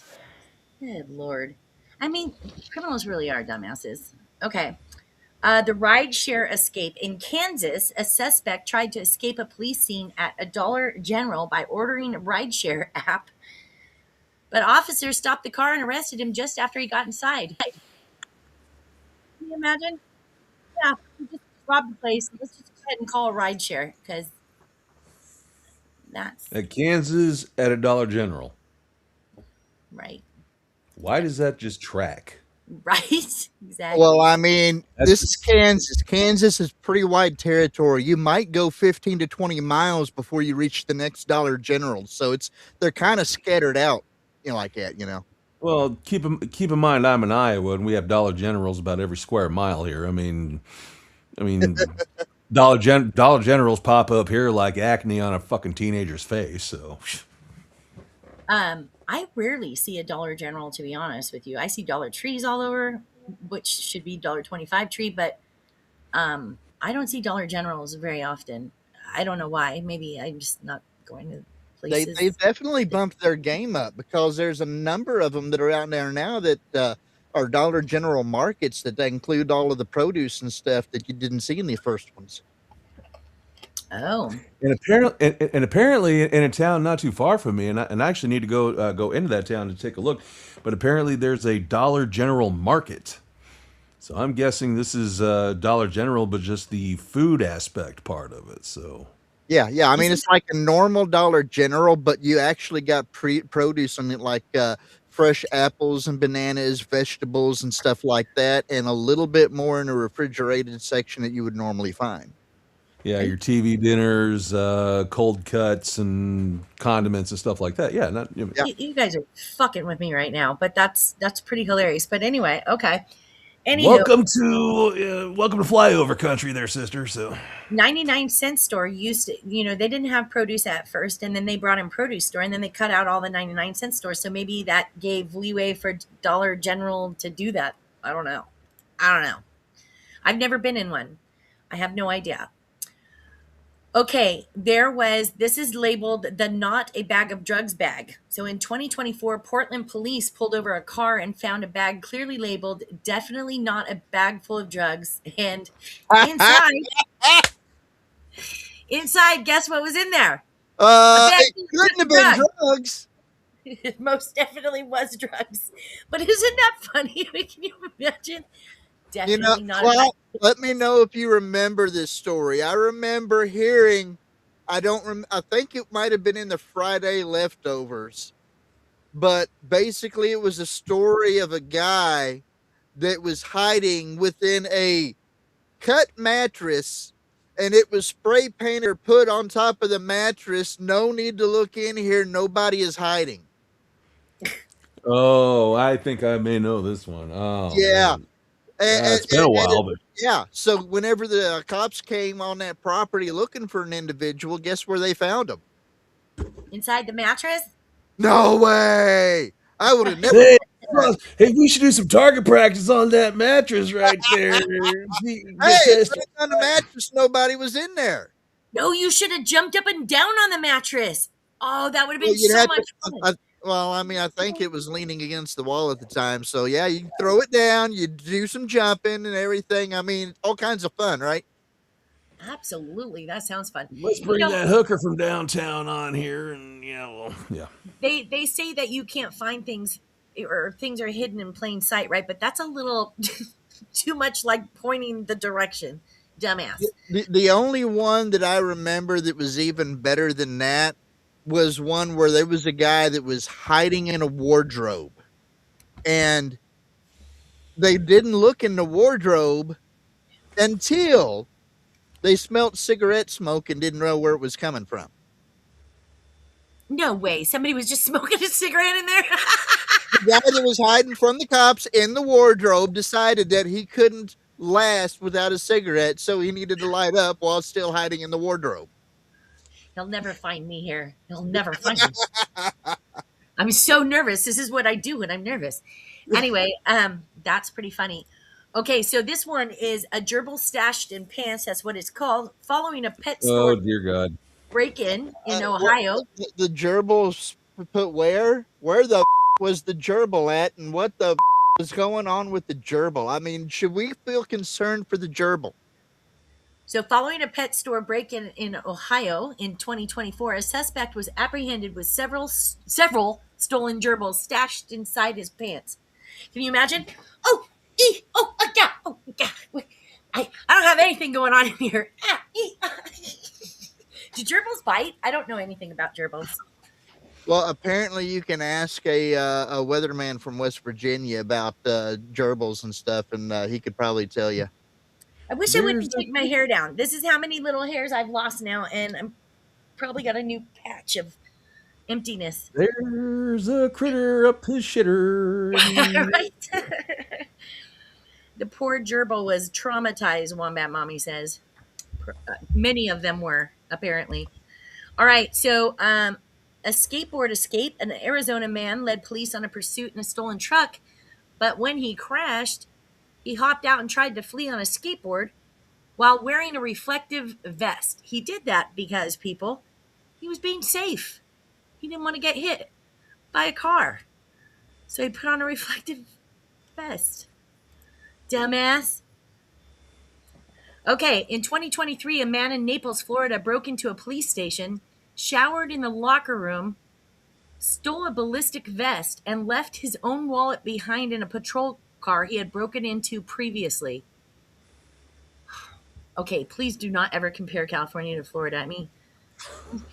Good Lord. I mean, criminals really are dumbasses. Okay. The rideshare escape. In Kansas, a suspect tried to escape a police scene at a Dollar General by ordering a rideshare app, but officers stopped the car and arrested him just after he got inside. Can you imagine? Yeah, we just robbed the place. Let's just go ahead and call a rideshare because that's At Kansas at a Dollar General. right. Why does that just track? Right? well, Exactly. I mean, That's this is just Kansas. Kansas is pretty wide territory. You might go 15 to 20 miles before you reach the next Dollar General. So they're kind of scattered out, like that. well. Keep in mind, I'm in Iowa, and we have Dollar Generals about every square mile here. I mean, Dollar Generals pop up here like acne on a fucking teenager's face. So I rarely see a Dollar General, to be honest with you. I see Dollar Trees all over, which should be $1.25 tree, but I don't see Dollar Generals very often. I don't know why. Maybe I'm just not going to They've places. definitely bumped their game up because there's a number of them that are out there now that are Dollar General markets that they include all of the produce and stuff that you didn't see in the first ones. Oh, apparently in a town not too far from me, and I actually need to go into that town to take a look. But apparently there's a Dollar General market. So I'm guessing this is Dollar General, but just the food aspect part of it. So Yeah. I mean, isn't it's like a normal Dollar General, but you actually got produce on it, like fresh apples and bananas, vegetables and stuff like that, and a little bit more in a refrigerated section that you would normally find. yeah, are your TV dinners, cold cuts, and condiments and stuff like that. Yeah, not. Yeah. you guys are fucking with me right now, but that's pretty hilarious. But anyway, okay. Anywho, Welcome to flyover country, there, sister. So 99-cent store used to, they didn't have produce at first, and then they brought in produce store, and then they cut out all the 99-cent stores. So maybe that gave leeway for Dollar General to do that. I don't know. I don't know. I've never been in one. I have no idea. Okay, this is labeled the "not a bag of drugs" bag. So in 2024, Portland police pulled over a car and found a bag clearly labeled "definitely not a bag full of drugs." And inside, guess what was in there? I bet It he couldn't took have been drugs. drugs. It most definitely was drugs. But isn't that funny? Can you imagine? You know, Definitely not about Clout, let me know if you remember this story. I remember hearing, I think it might have been in the Friday leftovers, but basically it was a story of a guy that was hiding within a cut mattress, and it was spray painted or put on top of the mattress. No need to look in here. Nobody is hiding. Oh, I think I may know this one. Oh Yeah. man, And, it's been a while, but yeah. So whenever the cops came on that property looking for an individual, guess where they found him? inside the mattress. No way. I would have never hey, thought that. hey, we should do some target practice on that mattress right there. See, Hey, get it's tested. right on the mattress. Nobody was in there. No, you should have jumped up and down on the mattress. Oh, that would have Well, been you'd so have to. much fun. Well, I mean, I think it was leaning against the wall at the time. So yeah, you throw it down, you do some jumping and everything. I mean, all kinds of fun, right? Absolutely, that sounds fun. Let's You bring know, that hooker from downtown on here, and yeah, well, yeah. they say that you can't find things or things are hidden in plain sight, right? But that's a little too much like pointing the direction, dumbass. The only one that I remember that was even better than that was one where there was a guy that was hiding in a wardrobe, and they didn't look in the wardrobe until they smelt cigarette smoke and didn't know where it was coming from. No way, somebody was just smoking a cigarette in there. The guy that was hiding from the cops in the wardrobe decided that he couldn't last without a cigarette, so he needed to light up while still hiding in the wardrobe. He'll never find me here. He'll never find me. I'm so nervous. This is what I do when I'm nervous. Anyway, that's pretty funny. Okay, so this one is a gerbil stashed in pants. That's what it's called. Following a pet store Oh dear God. break-in in What Ohio. the gerbils put where? Where the was the gerbil at, and what the was going on with the gerbil? I mean, should we feel concerned for the gerbil? So, following a pet store break-in in Ohio in 2024, a suspect was apprehended with several stolen gerbils stashed inside his pants. Can you imagine? Oh, yeah, oh, yeah. I don't have anything going on in here. Do gerbils bite? I don't know anything about gerbils. Well, apparently you can ask a weatherman from West Virginia about gerbils and stuff, and he could probably tell you. I wish I There's wouldn't take my hair down. This is how many little hairs I've lost now, and I'm probably got a new patch of emptiness. there's a critter up his shitter. Right? The poor gerbil was traumatized, Wombat Mommy says. Many of them were, apparently. All right, so a skateboard escape. An Arizona man led police on a pursuit in a stolen truck, but when he crashed, he hopped out and tried to flee on a skateboard while wearing a reflective vest. He did that because, people, he was being safe. He didn't want to get hit by a car. So he put on a reflective vest. Dumbass. Okay, in 2023, a man in Naples, Florida broke into a police station, showered in the locker room, stole a ballistic vest, and left his own wallet behind in a patrol car he had broken into previously. Okay, please do not ever compare California to Florida. I mean,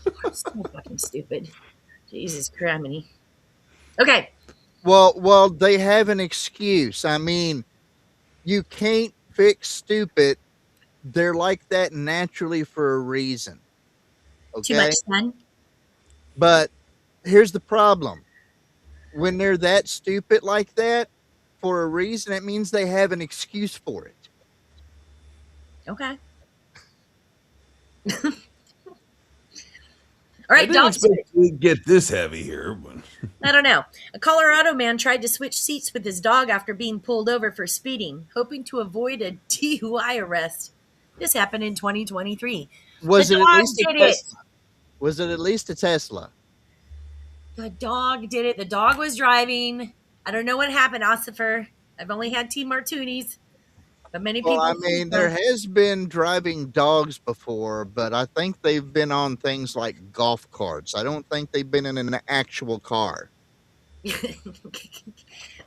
people are so fucking stupid. Jesus Christ. Okay, Well, they have an excuse. I mean, you can't fix stupid. They're like that naturally for a reason. too Okay, much sun. but here's the problem: when they're that stupid like that for a reason, it means they have an excuse for it. Okay. All I right, didn't dogs. expect to get this heavy here, but I don't know. A Colorado man tried to switch seats with his dog after being pulled over for speeding, hoping to avoid a DUI arrest. This happened in 2023. The Was it at dog least a did it. Tesla? Was it at least a Tesla? The dog did it. The dog was driving. I don't know what happened, Ossifer. I've only had tea martinis. But many Well, people I think mean, there has been driving dogs before, but I think they've been on things like golf carts. I don't think they've been in an actual car.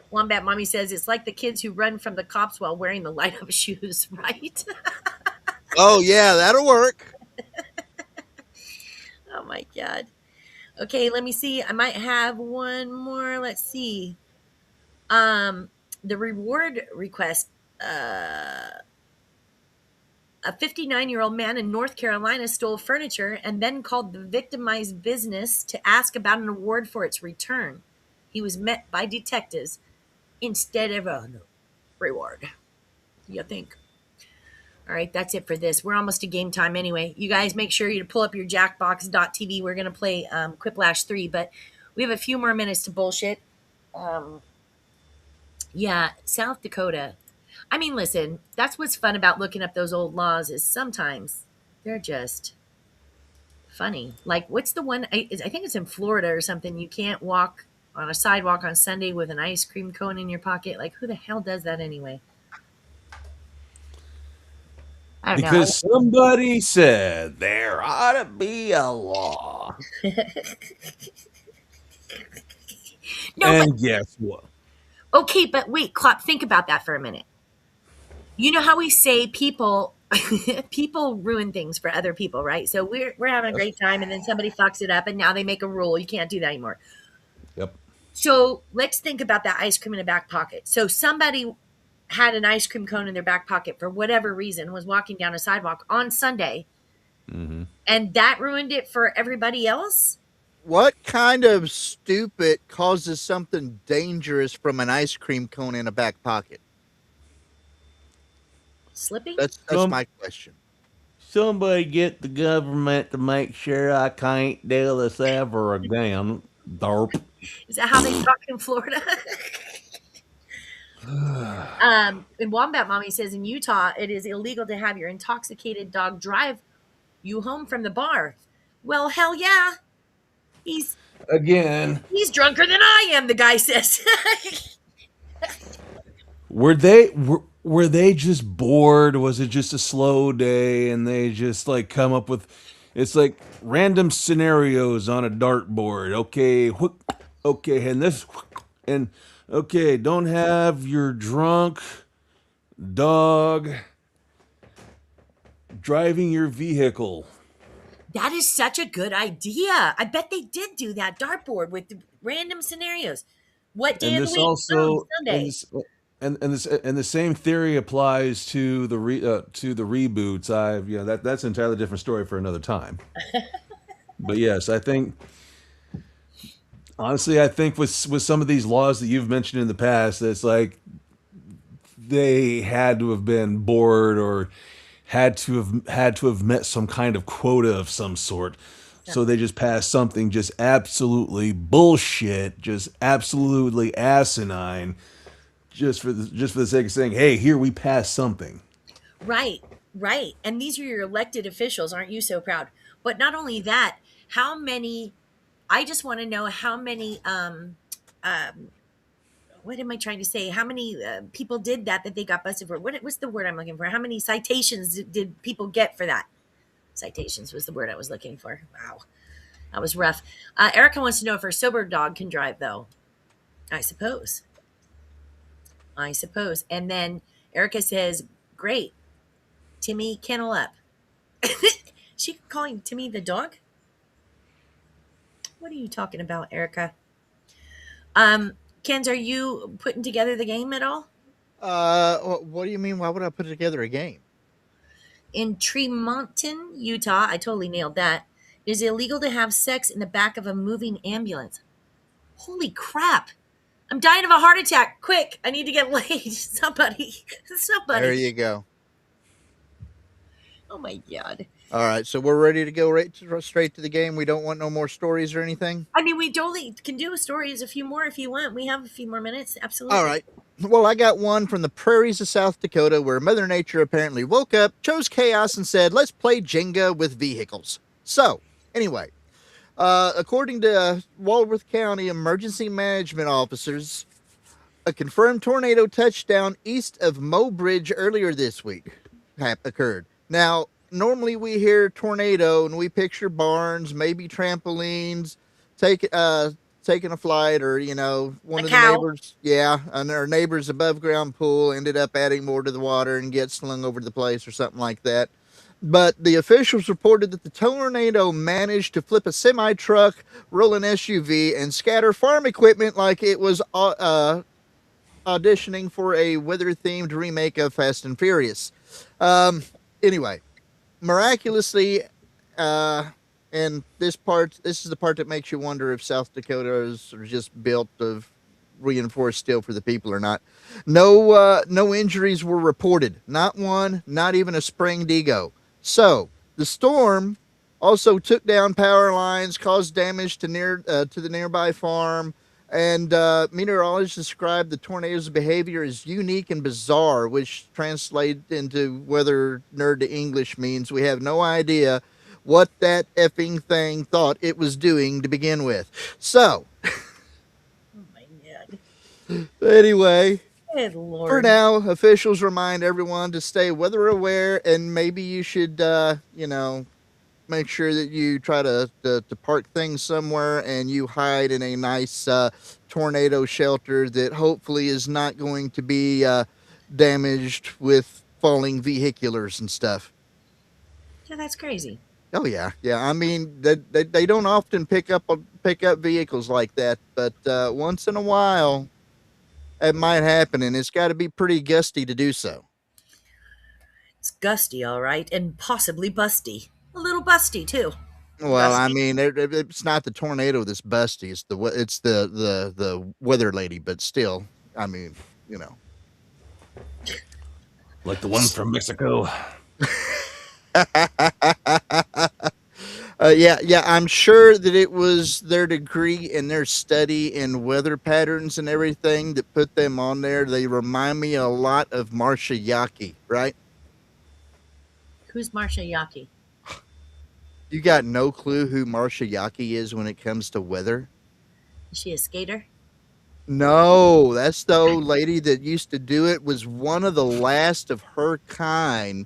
Wombat Mommy says it's like the kids who run from the cops while wearing the light up shoes, right? Oh, yeah, that'll work. Oh my God. Okay, let me see. I might have one more. Let's see. Um, the reward request. A 59-year-old man in North Carolina stole furniture and then called the victimized business to ask about an award for its return. He was met by detectives instead of a reward. You think? All right, that's it for this. We're almost to game time anyway. You guys make sure you pull up your jackbox.tv. We're going to play Quiplash 3, but we have a few more minutes to bullshit. Um, yeah, South Dakota. I mean, listen, that's what's fun about looking up those old laws is sometimes they're just funny. Like, what's the one? I think it's in Florida or something. You can't walk on a sidewalk on Sunday with an ice cream cone in your pocket. Like, who the hell does that anyway? I don't know. Because somebody said there ought to be a law. No, but And guess what? okay, but wait, Klopp, think about that for a minute. You know how we say people people ruin things for other people, right? So we're having a Yes. great time and then somebody fucks it up and now they make a rule. You can't do that anymore. Yep. So let's think about that ice cream in a back pocket. So somebody had an ice cream cone in their back pocket for whatever reason, was walking down a sidewalk on Sunday, Hmm. and that ruined it for everybody else? What kind of stupid causes something dangerous from an ice cream cone in a back pocket? Slipping? That's Some my question. somebody get the government to make sure I can't do this ever again. Derp. Is that how they talk in Florida? And Wombat Mommy says in Utah, it is illegal to have your intoxicated dog drive you home from the bar. Well, hell yeah. He's Again, he's drunker than I am, the guy says. were they just bored? Was it just a slow day and they just like come up with it's like random scenarios on a dartboard. Okay, okay, and this and okay, don't have your drunk dog driving your vehicle. That is such a good idea. I bet they did do that dartboard with the random scenarios. What day And of the this week? Boom, also Sunday. and the same theory applies to to the reboots. That's an entirely different story for another time. But yes, I think honestly, I think with some of these laws that you've mentioned in the past, it's like they had to have been bored or had to have met some kind of quota of some sort. Yeah. So they just passed something just absolutely bullshit, just absolutely asinine, just for the sake of saying, "Hey, here we passed something." Right, right. And these are your elected officials. Aren't you so proud? But not only that, how many, I just want to know how many, um, what am I trying to say? How many people did that they got busted for? What's the word I'm looking for? How many citations did people get for that? Citations was the word I was looking for. Wow, that was rough. Erica wants to know if her sober dog can drive, though. I suppose. I suppose. And then Erica says, great. Timmy, kennel up. She calling Timmy the dog? What are you talking about, Erica? Kens, are you putting together the game at all? What do you mean? Why would I put together a game? In Tremonton, Utah, I totally nailed that. It is illegal to have sex in the back of a moving ambulance. Holy crap. I'm dying of a heart attack. Quick, I need to get laid. Somebody. There Somebody. you go. Oh my God. All right, so we're ready to go straight to the game. We don't want no more stories or anything. I mean, we totally can do stories, a few more if you want. We have a few more minutes. Absolutely. All right. Well, I got one from the prairies of South Dakota where Mother Nature apparently woke up, chose chaos, and said, let's play Jenga with vehicles. So, anyway, according to Walworth County emergency management officers, A confirmed tornado touchdown east of Mobridge earlier this week occurred. Now, normally we hear tornado and we picture barns, maybe trampolines, take taking a flight, or A one of the cow. neighbors, yeah, and our neighbor's above ground pool ended up adding more to the water and gets slung over the place or something like that. But the officials reported that the tornado managed to flip a semi truck, roll an SUV, and scatter farm equipment like it was auditioning for a weather themed remake of Fast and Furious. Um, anyway, miraculously, uh, and this is the part that makes you wonder if South Dakotas are just built of reinforced steel for the people or not. No injuries were reported. Not one, not even a sprained ego. So the storm also took down power lines, caused damage to the nearby farm, and meteorologists described the tornado's behavior as unique and bizarre, which translates into weather nerd to English means we have no idea what that effing thing thought it was doing to begin with. So, Oh my god. anyway, Good for lord. now, officials remind everyone to stay weather aware, and maybe you should, make sure that you try to park things somewhere and you hide in a nice tornado shelter that hopefully is not going to be damaged with falling vehiculars and stuff. Yeah, that's crazy. Oh yeah, yeah. I mean, they don't often pick up vehicles like that, but once in a while it might happen, and it's got to be pretty gusty to do so. It's gusty, all right, and possibly busty. A little busty too. Well, I Gusty. mean, it's not the tornado that's busty. It's the weather lady. But still, I mean, you know. Like the one from Mexico. Yeah, yeah. I'm sure that it was their degree and their study in weather patterns and everything that put them on there. They remind me a lot of Marsha Yaki, right? Who's Marsha Yaki? You got no clue who Marsha Yaki is when it comes to weather? Is she a skater? No, that's the old lady that used to do it. Was one of the last of her kind,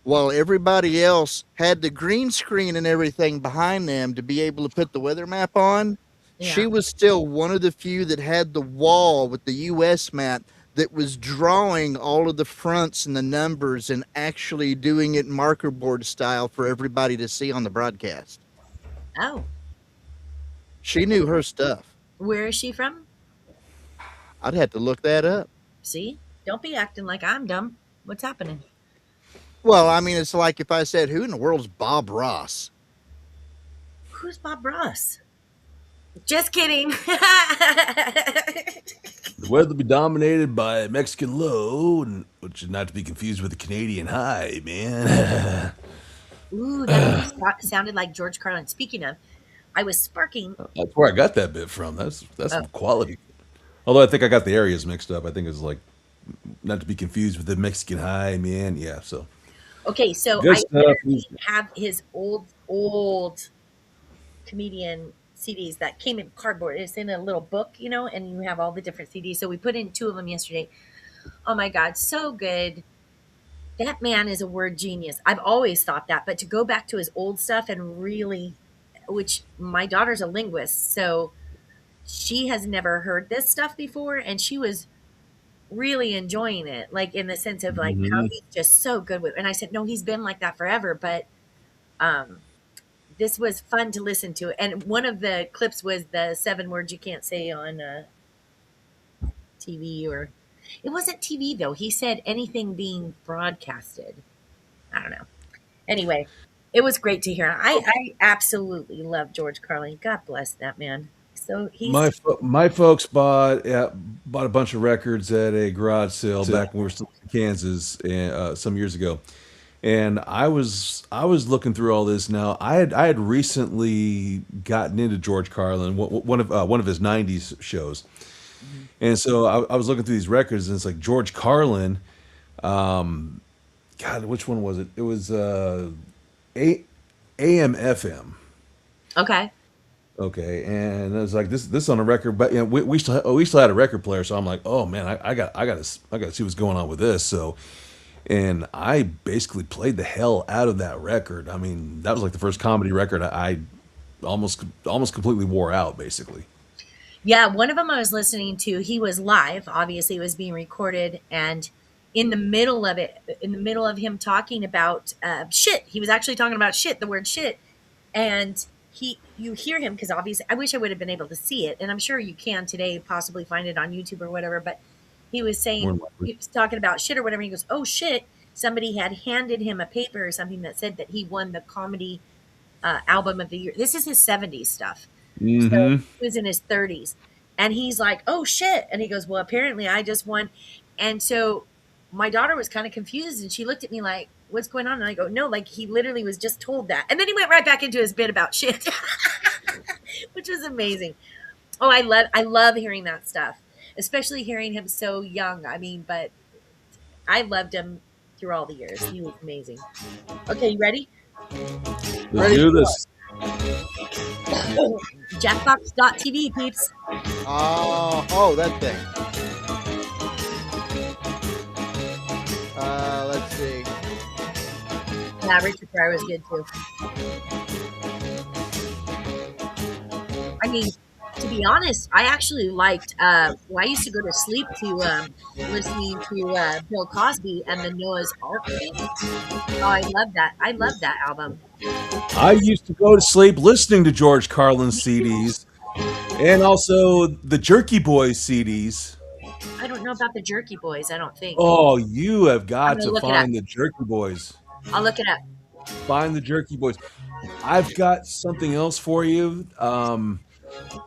while everybody else had the green screen and everything behind them to be able to put the weather map on. She Yeah. was still one of the few that had the wall with the US map that was drawing all of the fronts and the numbers and actually doing it marker board style for everybody to see on the broadcast. Oh, She knew her stuff. where is she from? I'd have to look that up. See? Don't be acting like I'm dumb. What's happening? Well, I mean, it's like if I said, "Who in the world's Bob Ross?" Who's Bob Ross? Just kidding. The weather will be dominated by Mexican low, which is not to be confused with the Canadian high, man. Ooh, that almost sounded like George Carlin. Speaking of, I was sparking. That's where I got that bit from. That's Oh, some quality. Although I think I got the areas mixed up. I think it's like not to be confused with the Mexican high, man. Yeah, so okay. So good I stuff. literally have his old comedian CDs that came in cardboard. It's in a little book, and you have all the different CDs. So we put in two of them yesterday. Oh my God, so good. That man is a word genius. I've always thought that, but to go back to his old stuff and really, which my daughter's a linguist, so she has never heard this stuff before, and she was really enjoying it, like in the sense of like how Hmm. he's just so good with. And I said, no, he's been like that forever, but um, this was fun to listen to. And one of the clips was the 7 words you can't say on TV, or it wasn't TV though. He said anything being broadcasted. I don't know. Anyway, it was great to hear. I absolutely love George Carlin. God bless that man. So he's My folks bought a bunch of records at a garage sale back when we were still in Kansas, and, some years ago. And I was looking through all this. Now I had recently gotten into George Carlin, one of his '90s shows, Mhm. and so I was looking through these records, and it's like George Carlin. God, which one was it? It was A AM FM. okay. Okay, and it was like this on a record, but we still had a record player, so I'm like, oh man, I got to see what's going on with this. So, and I basically played the hell out of that record. I mean, that was like the first comedy record I almost completely wore out, basically. Yeah, one of them I was listening to, he was live. Obviously, it was being recorded. And in the middle of it, in the middle of him talking about shit, he was actually talking about shit, the word shit. And you hear him because obviously, I wish I would have been able to see it. And I'm sure you can today, possibly find it on YouTube or whatever. But he was More saying, than likely. he was talking about shit or whatever. He goes, oh shit. Somebody had handed him a paper or something that said that he won the comedy album of the year. This is his 70s stuff. So Mm-hmm. he was in his 30s. And he's like, oh shit. And he goes, well, apparently I just won. And so my daughter was kind of confused and she looked at me like, what's going on? And I go, no, like he literally was just told that. And then he went right back into his bit about shit, which was amazing. Oh, I love hearing that stuff, especially hearing him so young. I mean, but I loved him through all the years. He was amazing. Okay, you ready? Let's do this. Jackbox.tv, peeps. Oh, that thing. Let's see. Yeah, Richard Pryor was good too. I mean, to be honest, I actually liked. Well, I used to go to sleep to listening to Bill Cosby and the Noah's Ark thing. Oh, I love that. I love that album. I used to go to sleep listening to George Carlin CDs and also the Jerky Boys CDs. I don't know about the Jerky Boys. I don't think. Oh, you have I'm got gonna to look it up. find the Jerky Boys. I'll look it up. Find the Jerky Boys. I've got something else for you.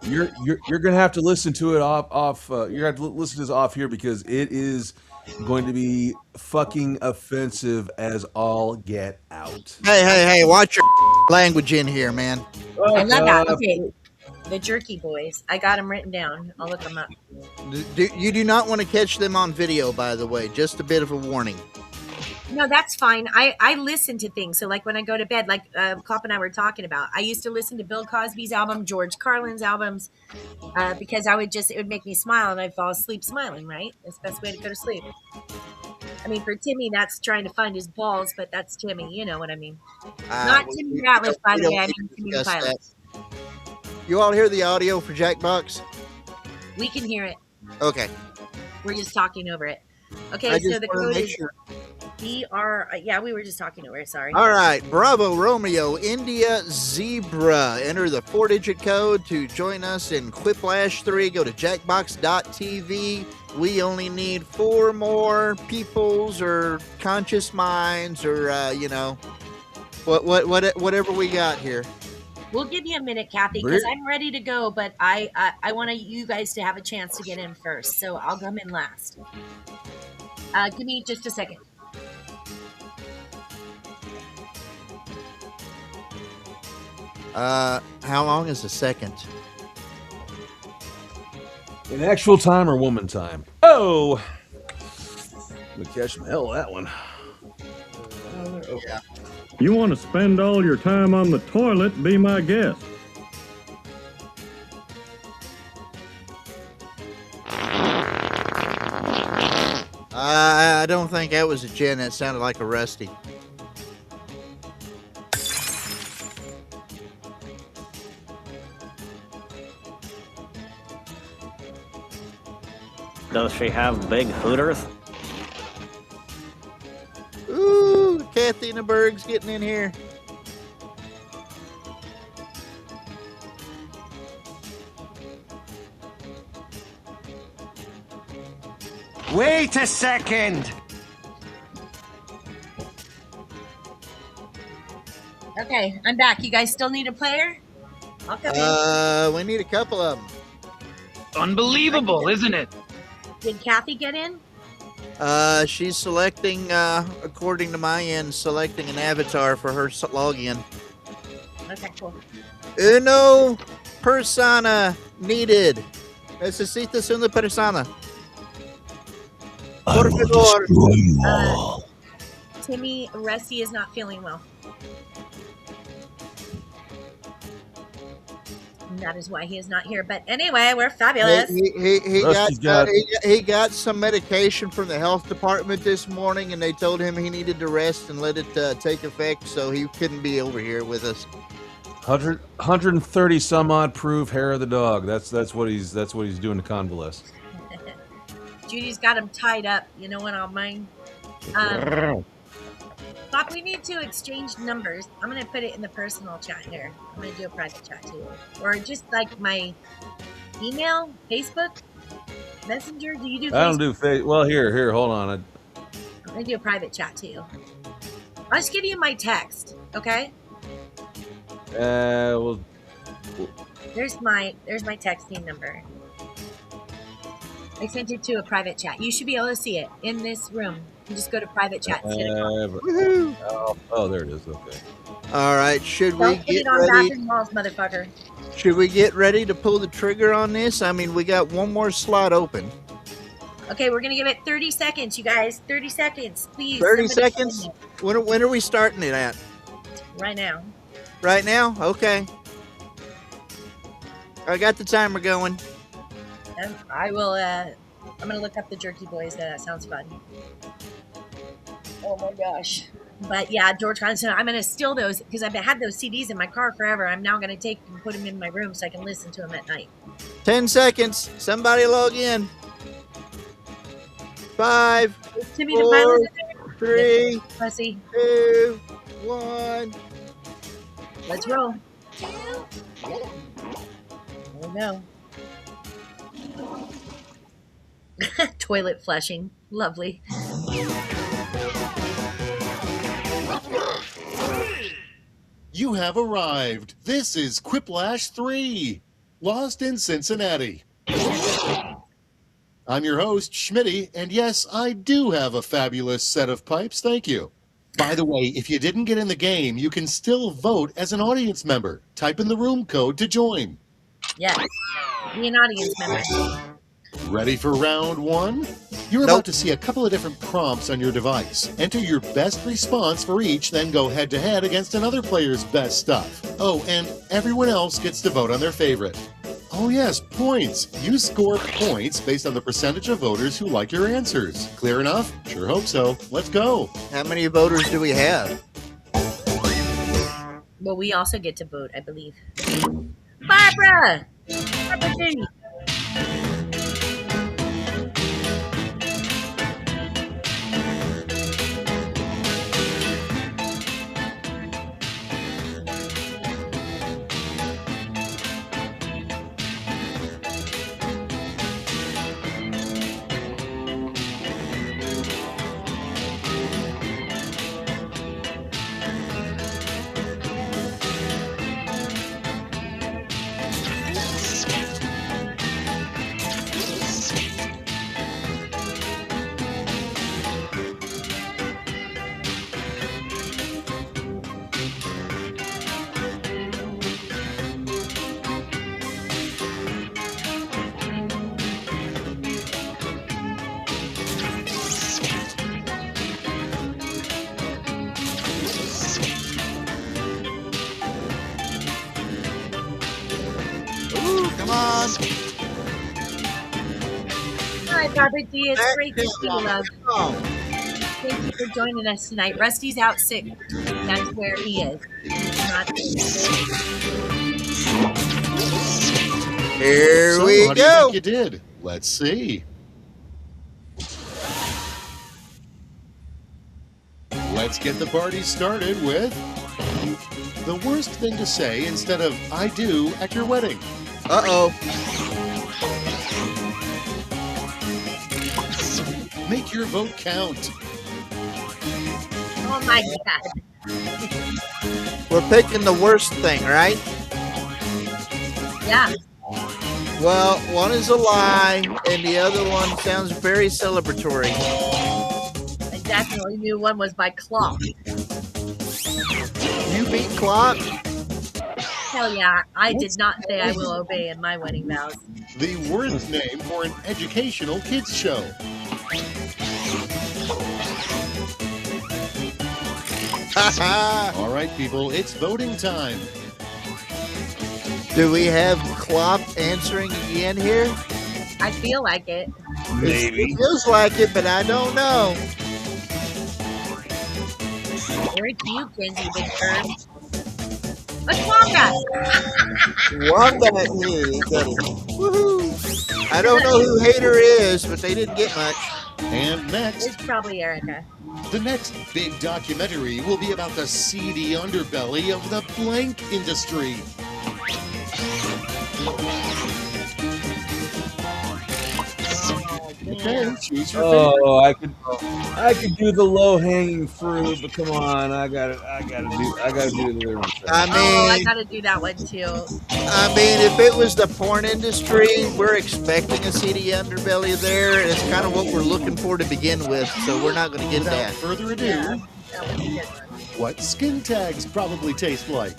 You're gonna have to listen to it off. You're gonna have to listen to this off here because it is going to be fucking offensive as all get out. Hey, watch your language in here, man. I love that. Okay, the Jerky Boys. I got them written down. I'll look them up. You do not want to catch them on video, by the way. Just a bit of a warning. No, that's fine. I listen to things. So, like when I go to bed, like Cop and I were talking about, I used to listen to Bill Cosby's album, George Carlin's albums, because it would make me smile and I'd fall asleep smiling, right? It's the best way to go to sleep. I mean, for Timmy, that's trying to find his balls, but that's Timmy. You know what I mean? Not Timmy Ratliff, by the way. I mean Timmy the Pilot. You all hear the audio for Jackbox? We can hear it. Okay. We're just talking over it. Okay, so the code is BR. We were just talking over it. Sorry. All right. Bravo Romeo India Zebra. Enter the 4-digit code to join us in Quiplash 3. Go to jackbox.tv. We only need 4 more peoples or conscious minds or whatever we got here. We'll give you a minute, Kathy, because I'm ready to go, but I want you guys to have a chance to get in first, so I'll come in last. Give me just a second. How long is a second? In actual time or woman time? Oh, let me catch the hell of that one. Yeah. You want to spend all your time on the toilet, be my guest. I don't think that was a Jen. That sounded like a Rusty. Does she have big hooters? Ooh, Kathy and the Berg's getting in here. Wait a second! Okay, I'm back. You guys still need a player? I'll come in. We need a couple of them. Unbelievable, isn't it? Did Kathy get in? She's selecting, according to my end, selecting an avatar for her login. Okay, cool. Uno persona needed. Necesitas una persona. Por favor. Timmy, Rusty is not feeling well. that is why he is not here. But anyway, we're fabulous. Rusty's got- He got some medication from the health department this morning, and they told him he needed to rest and let it take effect, so he couldn't be over here with us. 130 some odd proof hair of the dog. That's what he's doing to convalesce. Judy's got him tied up. You know what? I'll mind. Bob, we need to exchange numbers. I'm going to put it in the personal chat here. I'm going to do a private chat too. Or just like my email, Facebook, Messenger. Do you do Facebook? I don't do face. Well, here, hold on. I'm going to do a private chat to you. I'll just give you my text, okay? Well, There's my texting number. I sent it to a private chat. You should be able to see it in this room. You just go to private chat. Oh, there it is. Okay. All right, should we Don't put get it on ready? bathroom walls, motherfucker. Should we get ready to pull the trigger on this? I mean, we got one more slot open. Okay, we're going to give it 30 seconds, you guys. 30 seconds, please. 30 Somebody seconds? send When are we starting it at? it. Right now. Right now? Okay. I got the timer going. And I will, I'm going to look up the Jerky Boys. That sounds fun. Oh my gosh. But yeah, George Carlin, I'm going to steal those because I've had those CDs in my car forever. I'm now going to take and put them in my room so I can listen to them at night. 10 seconds. Somebody log in. 5, Timmy the Pilot in there? 3, Yep. Let's see. 2, 1. Let's roll. Oh no. Toilet flushing. Lovely. You have arrived. This is Quiplash 3, Lost in Cincinnati. I'm your host, Schmitty, and yes, I do have a fabulous set of pipes, thank you. By the way, if you didn't get in the game, you can still vote as an audience member. Type in the room code to join. Yes. Be an audience member. Ready for round 1? You're about to see a couple of different prompts on your device. Enter your best response for each, then go head-to-head against another player's best stuff. Oh, and everyone else gets to vote on their favorite. Oh yes, points. You score points based on the percentage of voters who like your answers. Clear enough? Sure hope so. Let's go. How many voters do we have? Well, we also get to vote, I believe. Barbara! Barbara G. Come on. Hi, Barbara D. It's great to see you, love. Thank you for joining us tonight. Rusty's out sick. That's where he is. Here So, we how do you go. think you did? Let's see. Let's get the party started with the worst thing to say instead of I do at your wedding. Uh-oh. Make your vote count. Oh my God. We're picking the worst thing, right? Yeah. Well, one is a lie, and the other one sounds very celebratory. I definitely knew one was by clock. You beat Clock? Hell yeah. I did not say I will obey in my wedding vows. The worst name for an educational kids show. All right, people, it's voting time. Do we have Klopp answering again here? I feel like it. Maybe. It feels like it, but I don't know. Or it's you, Kenzie, big bird. What's Wombat? Wombat here. Woohoo! I don't know who Hater is, but they didn't get much. And next, It's probably Erica. the next big documentary will be about the seedy underbelly of the blank industry. Okay, choose your favorite. Oh, I could do the low hanging fruit, but come on, I gotta do the lyrics. I gotta do that one too. I mean, if it was the porn industry, we're expecting a seedy underbelly there. It's kind of what we're looking for to begin with, so we're not going to get Without that. further ado, That would be good one. what skin tags probably taste like?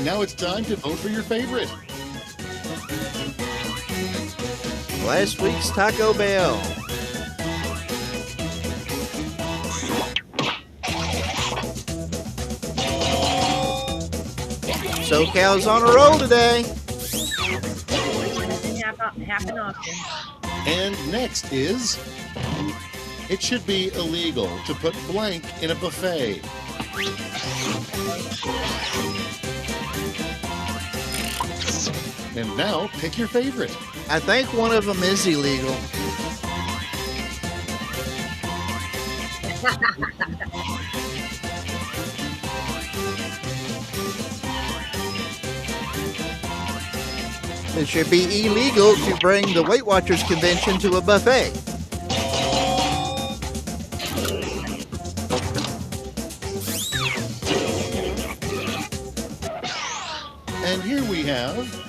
And now it's time to vote for your favorite. Last week's Taco Bell. SoCal's on a roll today. Doesn't happen often. And next is, it should be illegal to put blank in a buffet. And now pick your favorite. I think one of them is illegal. It should be illegal to bring the Weight Watchers convention to a buffet. And here we have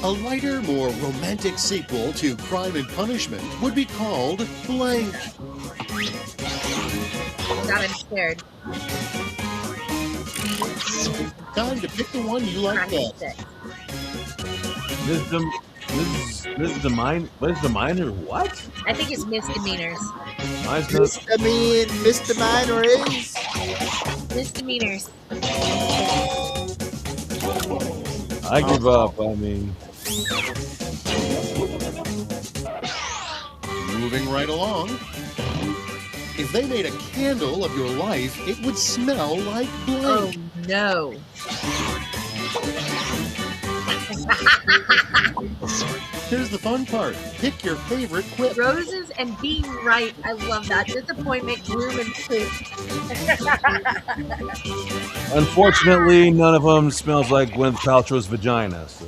a lighter, more romantic sequel to Crime and Punishment would be called Blank. God, I'm scared. Time to pick the one you like best. What is the minor? What? I think it's misdemeanors. Misdemeanors. Misdemeanors. I give up. I mean, Moving right along. If they made a candle of your life, it would smell like blank. Oh no. Here's the fun part. Pick your favorite quip. Roses and being right. I love that. Disappointment, gloom, and poop. unfortunately, none of them smells like Gwyneth Paltrow's vagina. So.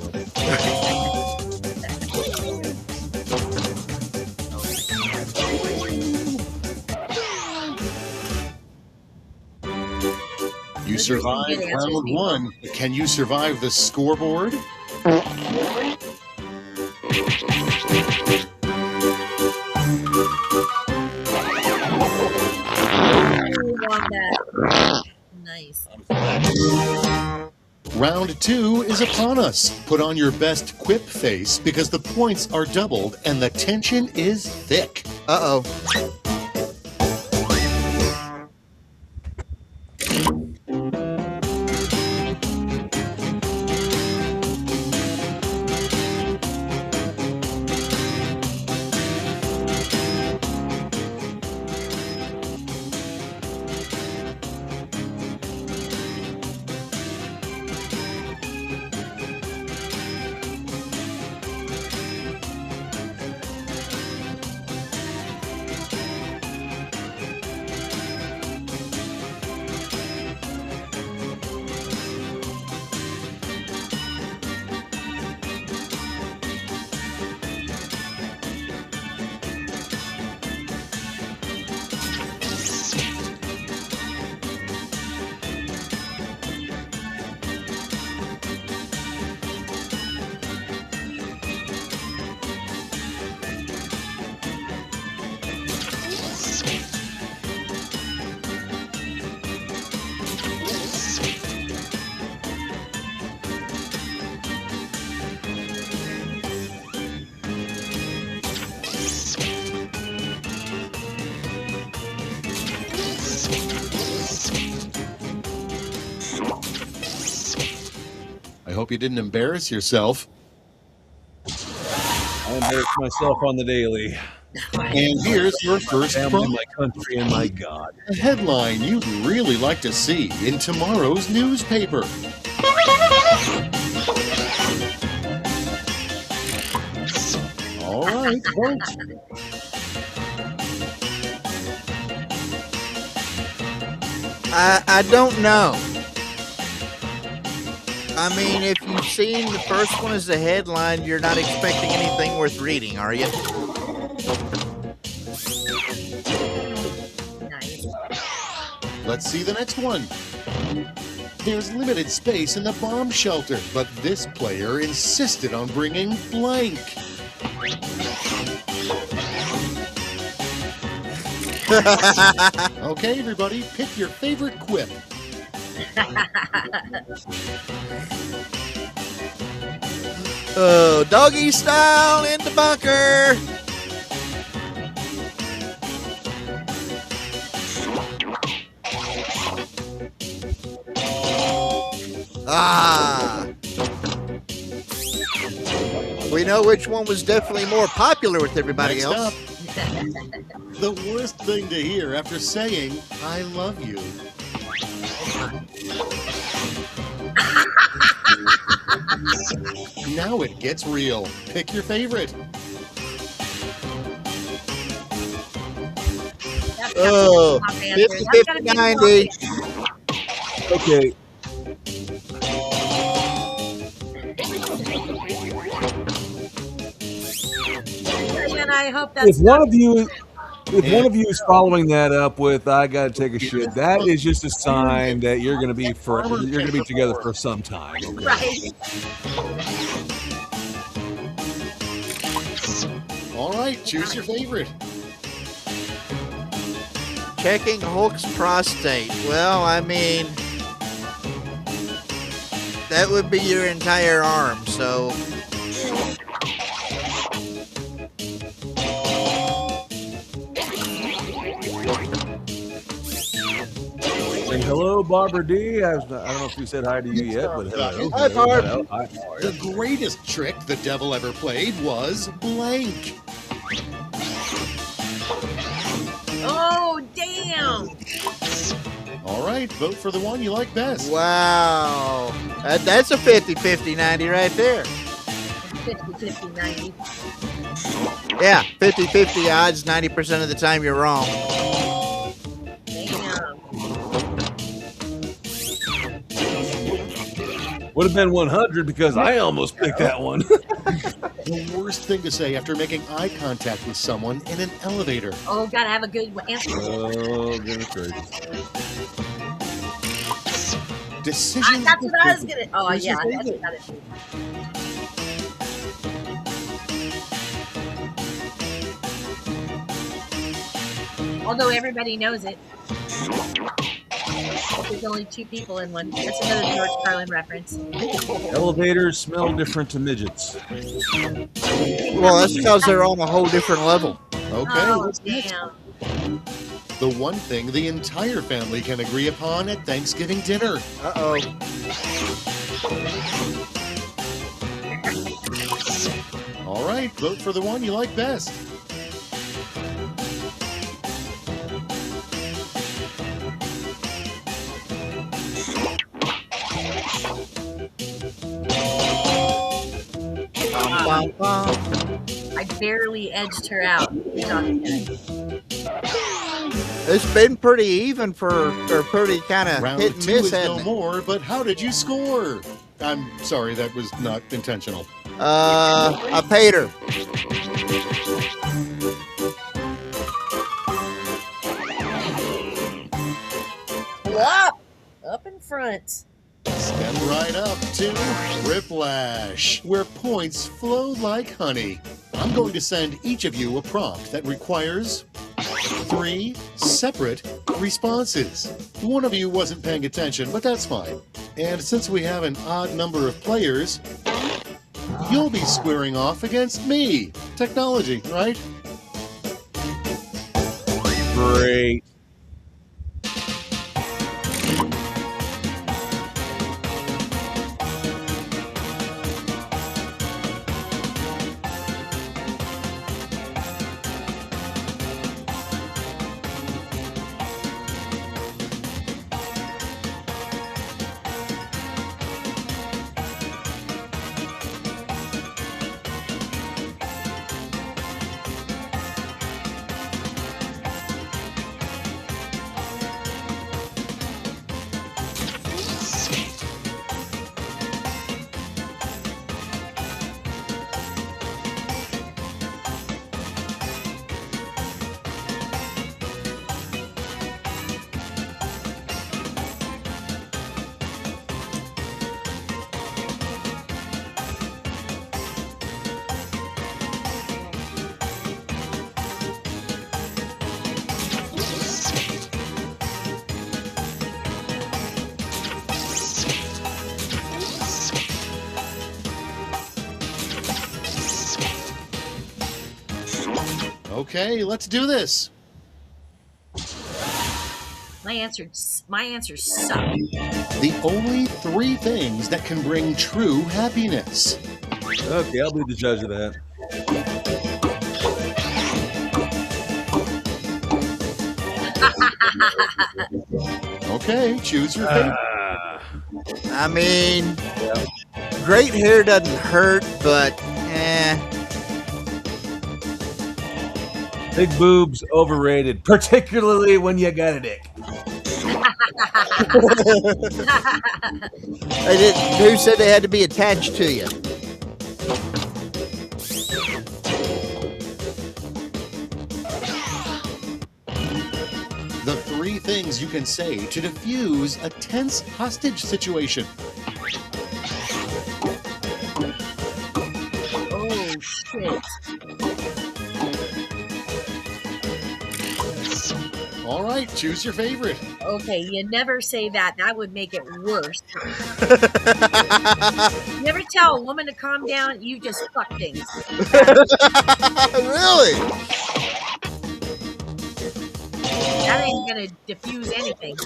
You survived round one. Can you survive the scoreboard? Nice. Round two is upon us. Put on your best quip face because the points are doubled and the tension is thick. Uh-oh. hope you didn't embarrass yourself. I embarrass myself on the daily. And here's your first Family, prompt. my country, and my God. A headline you'd really like to see in tomorrow's newspaper. All right, folks. I don't know. I mean, if you've seen the first one as the headline, you're not expecting anything worth reading, are you? Nice. Let's see the next one. There's limited space in the bomb shelter, but this player insisted on bringing blank. Okay, everybody, pick your favorite quip. Oh, doggy style in the bunker. Ah. We know which one was definitely more popular with everybody Next else. up, the worst thing to hear after saying, I love you. Now it gets real. Pick your favorite. Oh, Top answer. 50, That's gotta 50, be 90. Okay, And I hope that's if one of you is following that up with "I got to take a shit," that is just a sign that you're going to be together for some time. Okay. right. All right, choose your favorite. Checking Hulk's prostate. Well, I mean, that would be your entire arm, so. Say hello, Barbara D. I don't know if we said hi to you yet, but hello. Hi, Barb. Hello. Hi, how are you? The greatest trick the devil ever played was blank. Oh, damn. All right, vote for the one you like best. Wow. That's a 50-50 90 right there. 50, 90. Yeah, 50-50 odds, 90% of the time you're wrong. Damn. Would have been 100 because I almost picked that one. The worst thing to say after making eye contact with someone in an elevator. Oh, gotta have a good answer. Oh, goodness gracious. Decisions. That's what I was gonna. Oh, Choose your yeah. favorite. That's it. Although everybody knows it. There's only two people in one. That's another George Carlin reference. Elevators smell different to midgets. Well, that's because they're on a whole different level. Okay, Oh, what's next? damn. The one thing the entire family can agree upon at Thanksgiving dinner. Uh-oh. All right, vote for the one you like best. Bum, bum. I barely edged her out. Johnny. It's been pretty even or pretty kind of Round hit and 2 miss, is no hasn't it? more, but how did you score? I'm sorry, that was not intentional. I paid her. Up in front. Step right up to Whiplash, where points flow like honey. I'm going to send each of you a prompt that requires 3 separate responses. One of you wasn't paying attention, but that's fine. And since we have an odd number of players, you'll be squaring off against me. Technology, right? Great. Okay, let's do this. My answers suck. The only 3 things that can bring true happiness. Okay, I'll be the judge of that. Okay, choose your favorite. I mean, great hair doesn't hurt, but Big boobs overrated, particularly when you got a dick. Who said they had to be attached to you? The 3 things you can say to defuse a tense hostage situation. Oh, shit. All right, choose your favorite. Okay, you never say that. That would make it worse. You never tell a woman to calm down. You just fuck things. Really? That ain't gonna diffuse anything.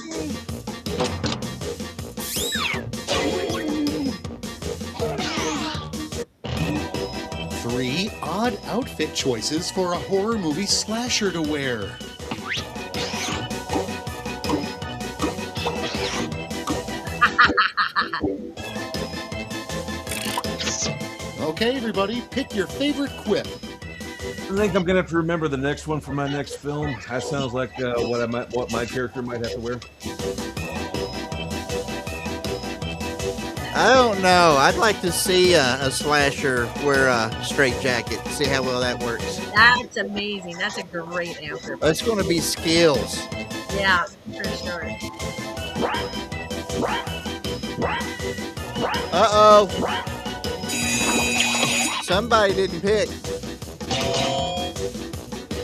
Three odd outfit choices for a horror movie slasher to wear. Okay, everybody, pick your favorite quip. I think I'm gonna have to remember the next one for my next film. That sounds like what my character might have to wear. I don't know. I'd like to see a slasher wear a straitjacket. See how well that works. That's amazing. That's a great answer. That's going to be skills. Yeah, for sure. Uh-oh. Somebody didn't pick.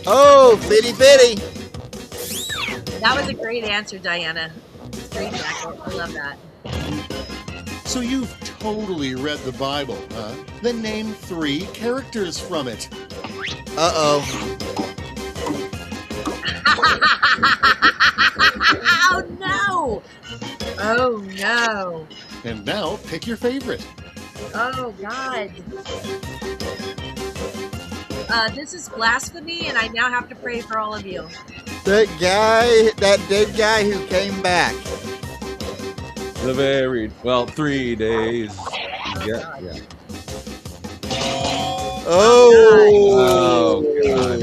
Oh, fitty fitty. That was a great answer, Diana. Great jacket. I love that. So you've totally read the Bible, huh? Then name 3 characters from it. Uh-oh. Oh, no. Oh, no. And now pick your favorite. Oh, God. This is blasphemy, and I now have to pray for all of you. That dead guy who came back. The very 3 days. Yeah. Oh, God.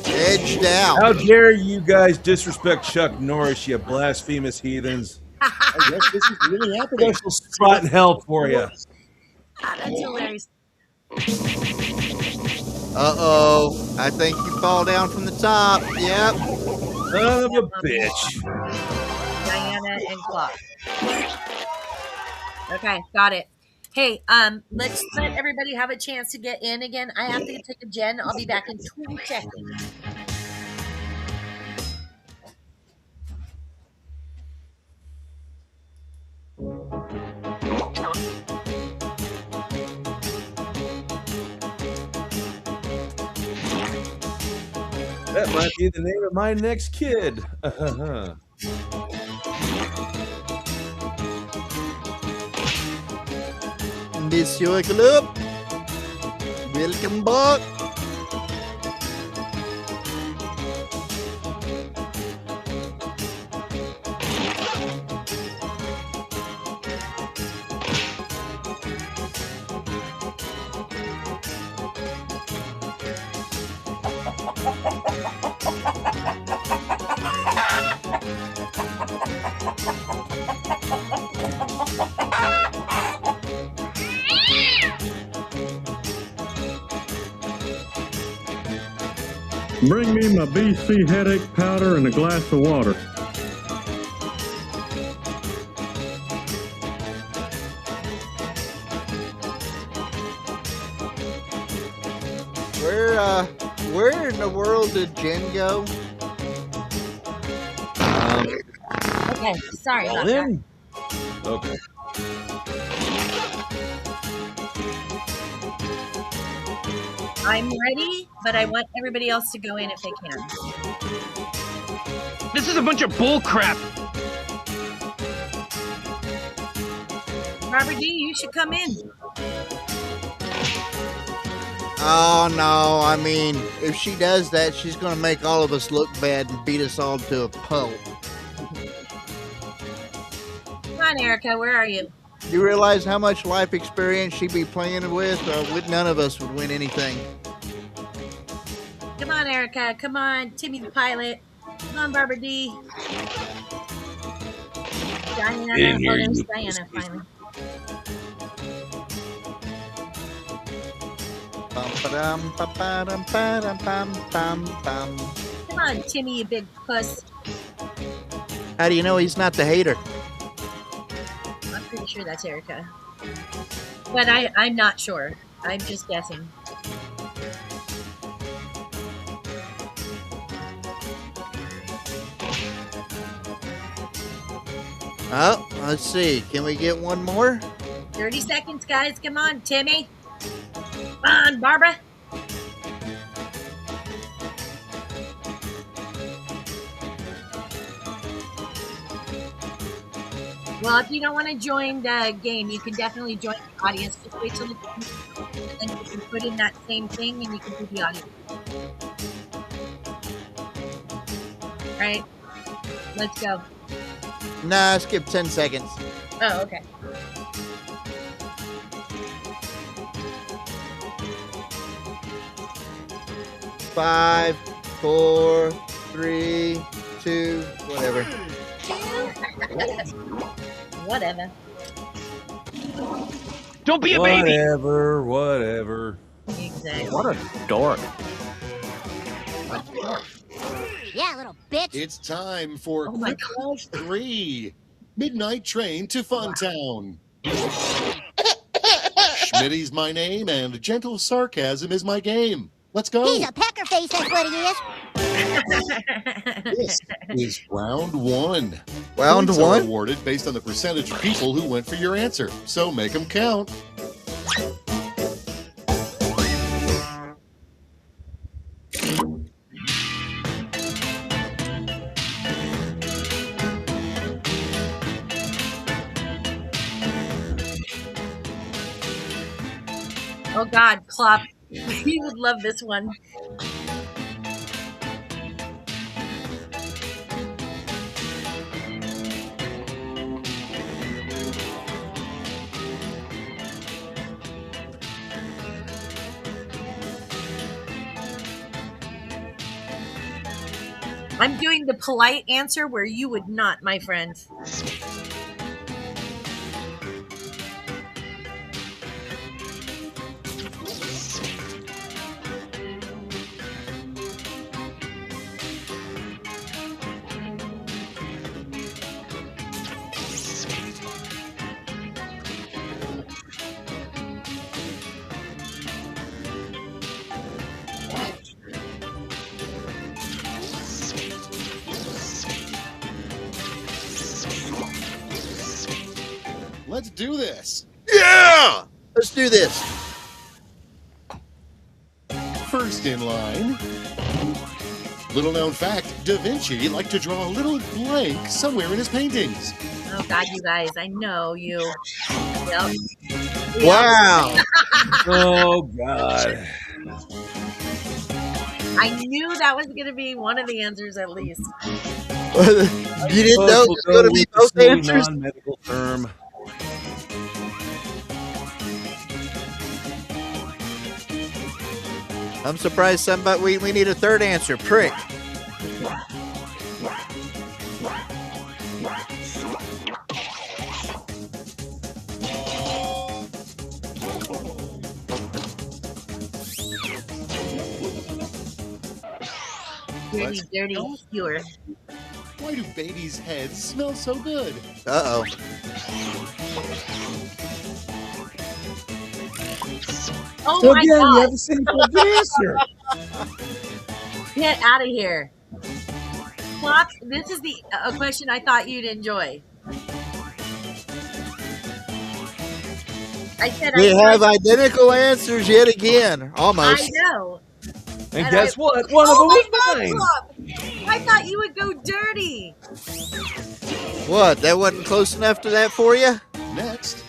Edged out. How dare you guys disrespect Chuck Norris, you blasphemous heathens. I guess this is really happening. Special spot in hell for you. God, that's hilarious. Uh-oh. I think you fall down from the top. Yep. Son of a bitch. Diana and Clark. Okay, got it. Hey, let's let everybody have a chance to get in again. I have to take a gen. I'll be back in 2 seconds. That might be the name of my next kid. Monsieur Club. Welcome back. Bring me my BC headache powder and a glass of water. Where in the world did Jen go? Okay, sorry about that. I'm ready, but I want everybody else to go in if they can. This is a bunch of bull crap. Barbara D, you should come in. Oh no! I mean, if she does that, she's going to make all of us look bad and beat us all to a pulp. Come on, Erica, where are you? Do you realize how much life experience she'd be playing with? None of us would win anything. Come on, Erica. Come on, Timmy the pilot. Come on, Barbara D. Diana. In here, There's you Diana finally. Come on, Timmy, you big puss. How do you know he's not the hater? I'm pretty sure that's Erica. But I'm not sure. I'm just guessing. Oh, let's see. Can we get one more? 30 seconds, guys. Come on, Timmy. Come on, Barbara. Well, if you don't want to join the game, you can definitely join the audience. Just wait till the and then you can put in that same thing and you can do the audience. All right, let's go. Nah, skip 10 seconds. Oh, okay. Five, 4, 3, 2, whatever. Whatever. Don't be a baby. Whatever. Exactly. What a dork. Yeah, little bitch. It's time for Oh my Quick Flash 3. Midnight Train to Funtown. Schmitty's my name and gentle sarcasm is my game. Let's go. He's a pecker face, that's what he is. This is round 1. Round Points 1? are awarded based on the percentage of people who went for your answer, so make them count. Oh God, Plop. He would love this one. I'm doing the polite answer where you would not, my friend. Let's do this. Yeah! Let's do this. First in line. Little known fact, Da Vinci liked to draw a little blank somewhere in his paintings. Oh God, you guys, I know you. Yep. Wow. Oh, God. I knew that was going to be one of the answers at least. You didn't know it was going to be both answers? Non-medical term. I'm surprised somebody we need a third answer. Prick. Dirty, dirty skewer. Why do babies' heads smell so good? Uh-oh. Oh So my again, God. you have the same fucking answer. Get out of here. Plop, this is the a question I thought you'd enjoy. I said We I have was. identical answers yet again. I Almost. know. And And guess I- what? One of Oh them my was God, mine. Club! I thought you would go dirty. What? That wasn't close enough to that for you? Next,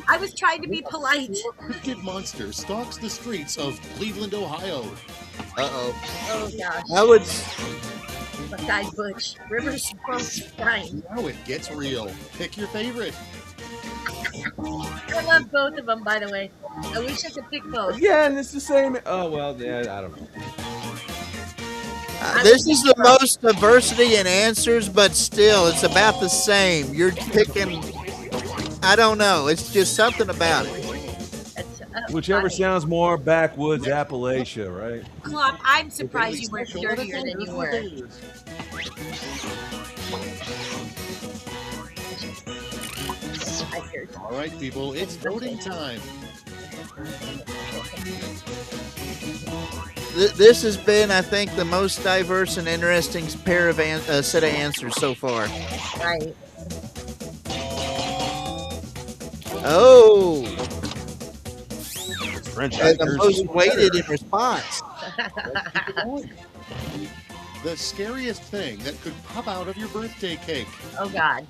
I was trying to be polite. your cryptid monster stalks the streets of Cleveland, Ohio. Uh-oh. Oh gosh. I would... Buckeye Butch. Rivers Swamp Shrine. Now it gets real. Pick your favorite. I love both of them, by the way. I wish I could pick both. Again, it's the same. Oh well, yeah, I don't know. This is the most diversity in answers, but still, it's about the same. You're picking... I don't know. It's just something about it. Whichever sounds more backwoods Appalachia, right? Clop, I'm surprised you weren't dirtier than you were. All right, people, it's voting time. This has been, I think, the most diverse and interesting pair of set of answers so far. Right. Oh. French And the most weighted in response. The scariest thing that could pop out of your birthday cake. Oh, God.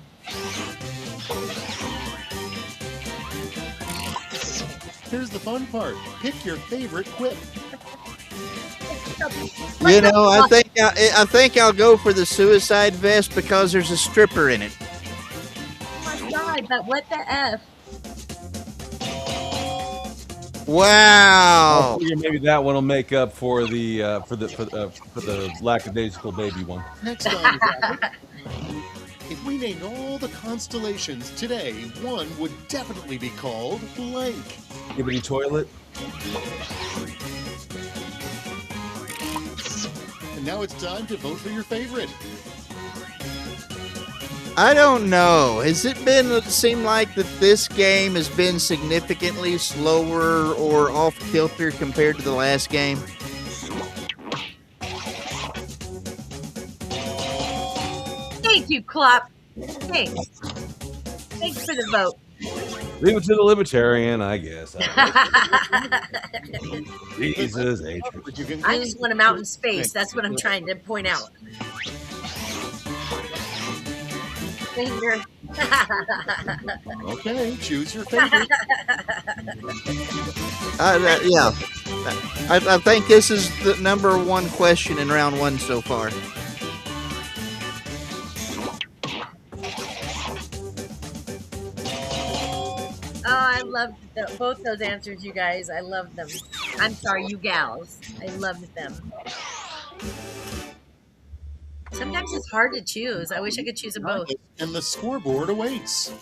Here's the fun part. Pick your favorite quip. You know, I think I'll go for the suicide vest because there's a stripper in it. Oh, my God, but what the F? Wow. I figure maybe that one will make up for the lackadaisical baby one. Next on, if we named all the constellations today, one would definitely be called blank. Gibbity toilet. And now it's time to vote for your favorite. I don't know. Has it seem like that this game has been significantly slower or off kilter compared to the last game? Thank you, Clop. Thanks. Thanks for the vote. Leave it to the libertarian, I guess. Jesus H. I just want him out in space. That's what I'm trying to point out. Finger. Okay, choose your favorite. Yeah. I think this is the number one question in round one so far. Oh, I loved both those answers, you guys. I loved them. I'm sorry, you gals. I loved them. Sometimes it's hard to choose. I wish I could choose them both. And the scoreboard awaits.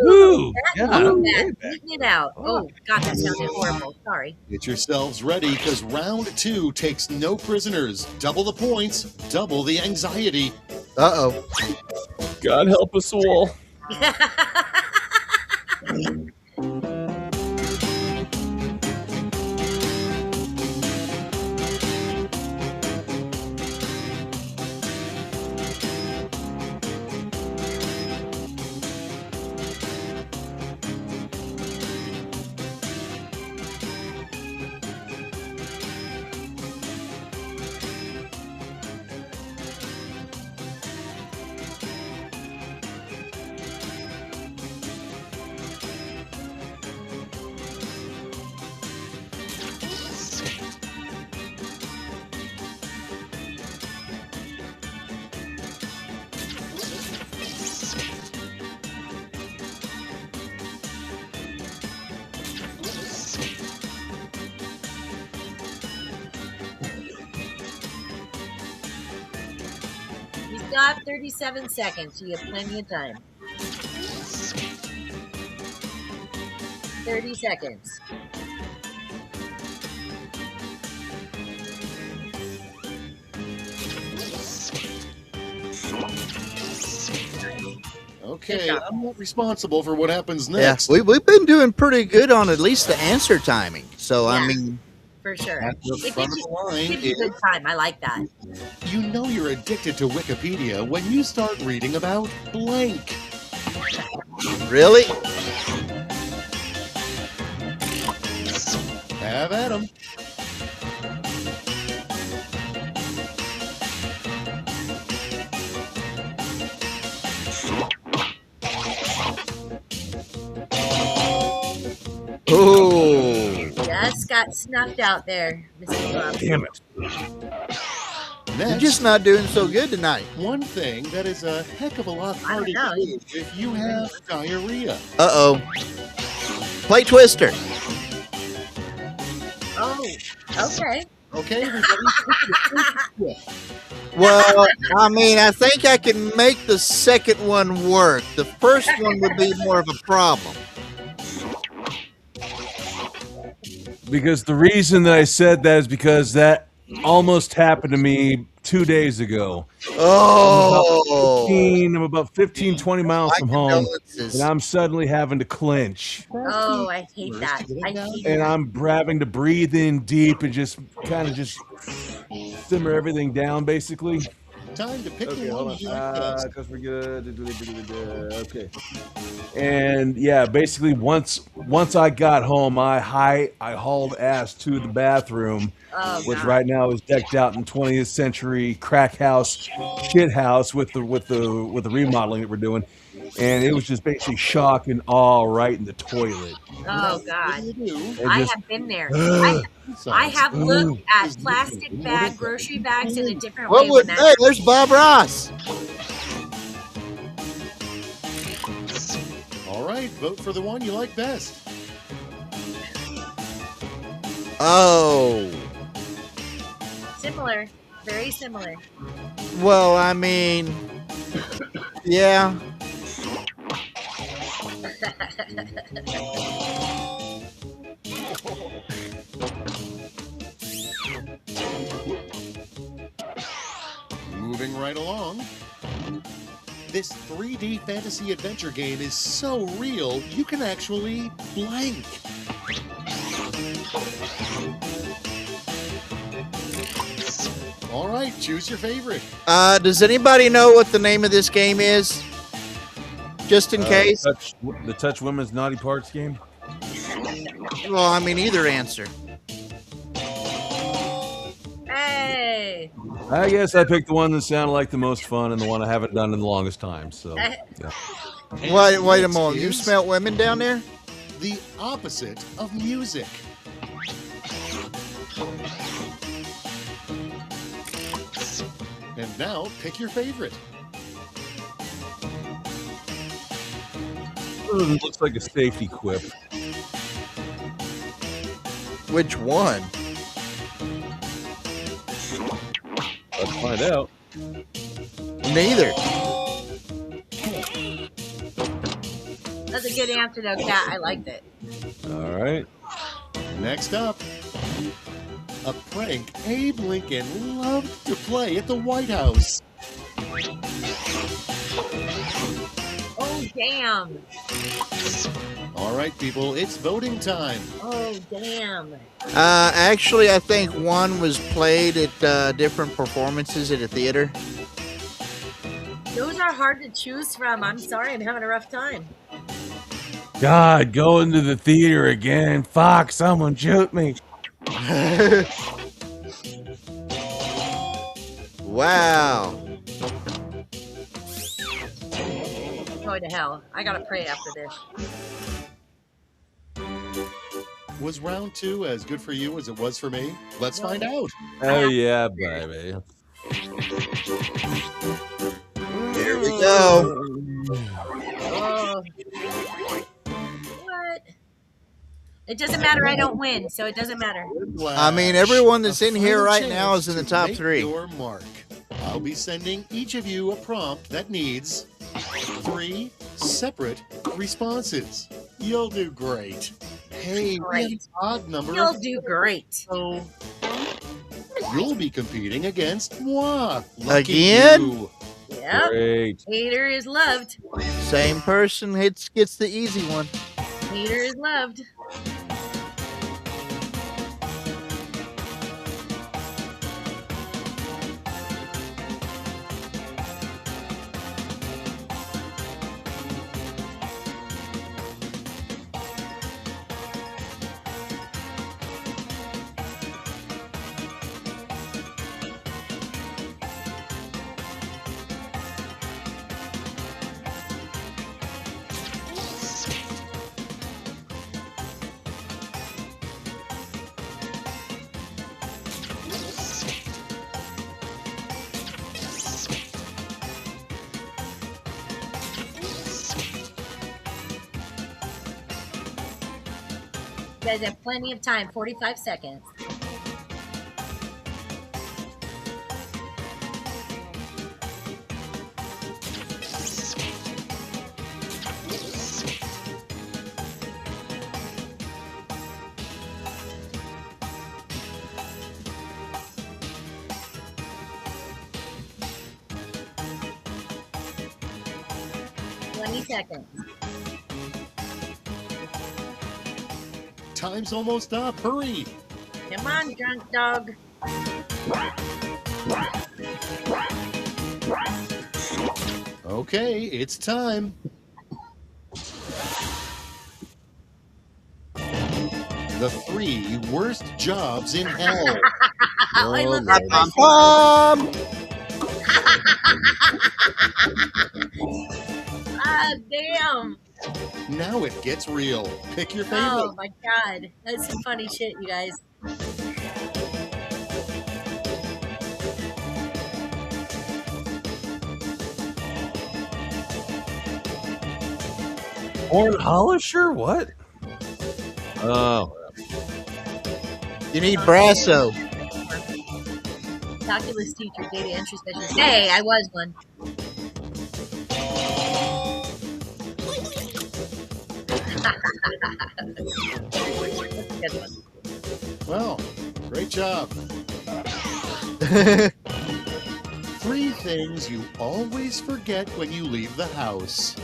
Ooh, Beating it out. Oh, God, that sounded horrible. Sorry. Get yourselves ready, because round two takes no prisoners. Double the points, double the anxiety. Uh-oh. God help us all. He's got 37 seconds. You have plenty of time. 30 seconds. Okay, I'm not responsible for what happens next. Yeah, we've been doing pretty good on at least the answer timing. So, Yeah. I mean, for sure. At the It front gives of you, the line gives you a is, good time. I like that. you know you're addicted to Wikipedia when you start reading about blank. Really? Have at 'em. Oh. Just got snuffed out there, Mr. Glove. Damn it. You're Next, just not doing so good tonight. one thing that is a heck of a lot I harder don't know. to do if you have diarrhea. Uh-oh. Play Twister. Oh, okay. Okay, everybody? Well, I mean, I think I can make the second one work. The first one would be more of a problem. Because the reason that I said that is because that almost happened to me 2 days ago. Oh. I'm about 15, 20 miles My from home, condolences. and I'm suddenly having to clinch. Oh, I hate that. I hate And that. I'm having to breathe in deep and just kind of just simmer everything down, basically. Time to pick Okay, the hold one on. you like best. Because we're good. Okay. And yeah, basically, once I got home, I hauled ass to the bathroom, Oh, which God. right now is decked out in 20th century crack house, shit house with the remodeling that we're doing, and it was just basically shock and awe right in the toilet. Oh, God. And I just, have been there. I have looked at plastic bag, grocery bags in a different way What when would? that Hey, there's Bob Ross. All right, vote for the one you like best. Oh. Similar. Very similar. Well, I mean, yeah. Moving right along. This 3D fantasy adventure game is so real, you can actually blank. All right, choose your favorite. Does anybody know what the name of this game is? Just in case. the touch women's naughty parts game. Well, I mean, either answer. Hey. I guess I picked the one that sounded like the most fun and the one I haven't done in the longest time. So, yeah. Wait a moment. You smelt women down there? The opposite of music. And now, pick your favorite. Looks like a safety quip. Which one? Let's find out. Neither. That's a good answer, though, Kat. I liked it. All right. Next up, a prank Abe Lincoln loved to play at the White House. Oh, damn. All right, people, it's voting time. Oh, damn. Actually, I think one was played at different performances at a theater. Those are hard to choose from. I'm sorry. I'm having a rough time. God, going to the theater again. Fuck, someone shoot me. Wow. Going to hell. I gotta pray after this. Was round two as good for you as it was for me? Let's find out. Oh, yeah, baby. Here we go. Oh. What? It doesn't matter. I don't win, so it doesn't matter. I mean, everyone that's A in here final right now is in the chance top to make 3. Your mark. I'll be sending each of you a prompt that needs 3 separate responses. You'll do great. Hey, we have an odd number. You'll do great. So you'll be competing against moi. Lucky Again? you. Yep. Great. Hater is loved. Same person gets the easy one. Hater is loved. You guys have plenty of time. 45 seconds. Seconds. Time's almost up. Hurry. Come on, drunk dog. Okay, it's time. The 3 worst jobs in hell. I love that Ah, damn. Now it gets real. Pick your favorite. Oh my god. That's some funny shit, you guys. Hornholisher? What? Oh. You need Brasso. Calculus teacher, data entry specialist. Hey, I was one. Good one. Well, great job. 3 things you always forget when you leave the house.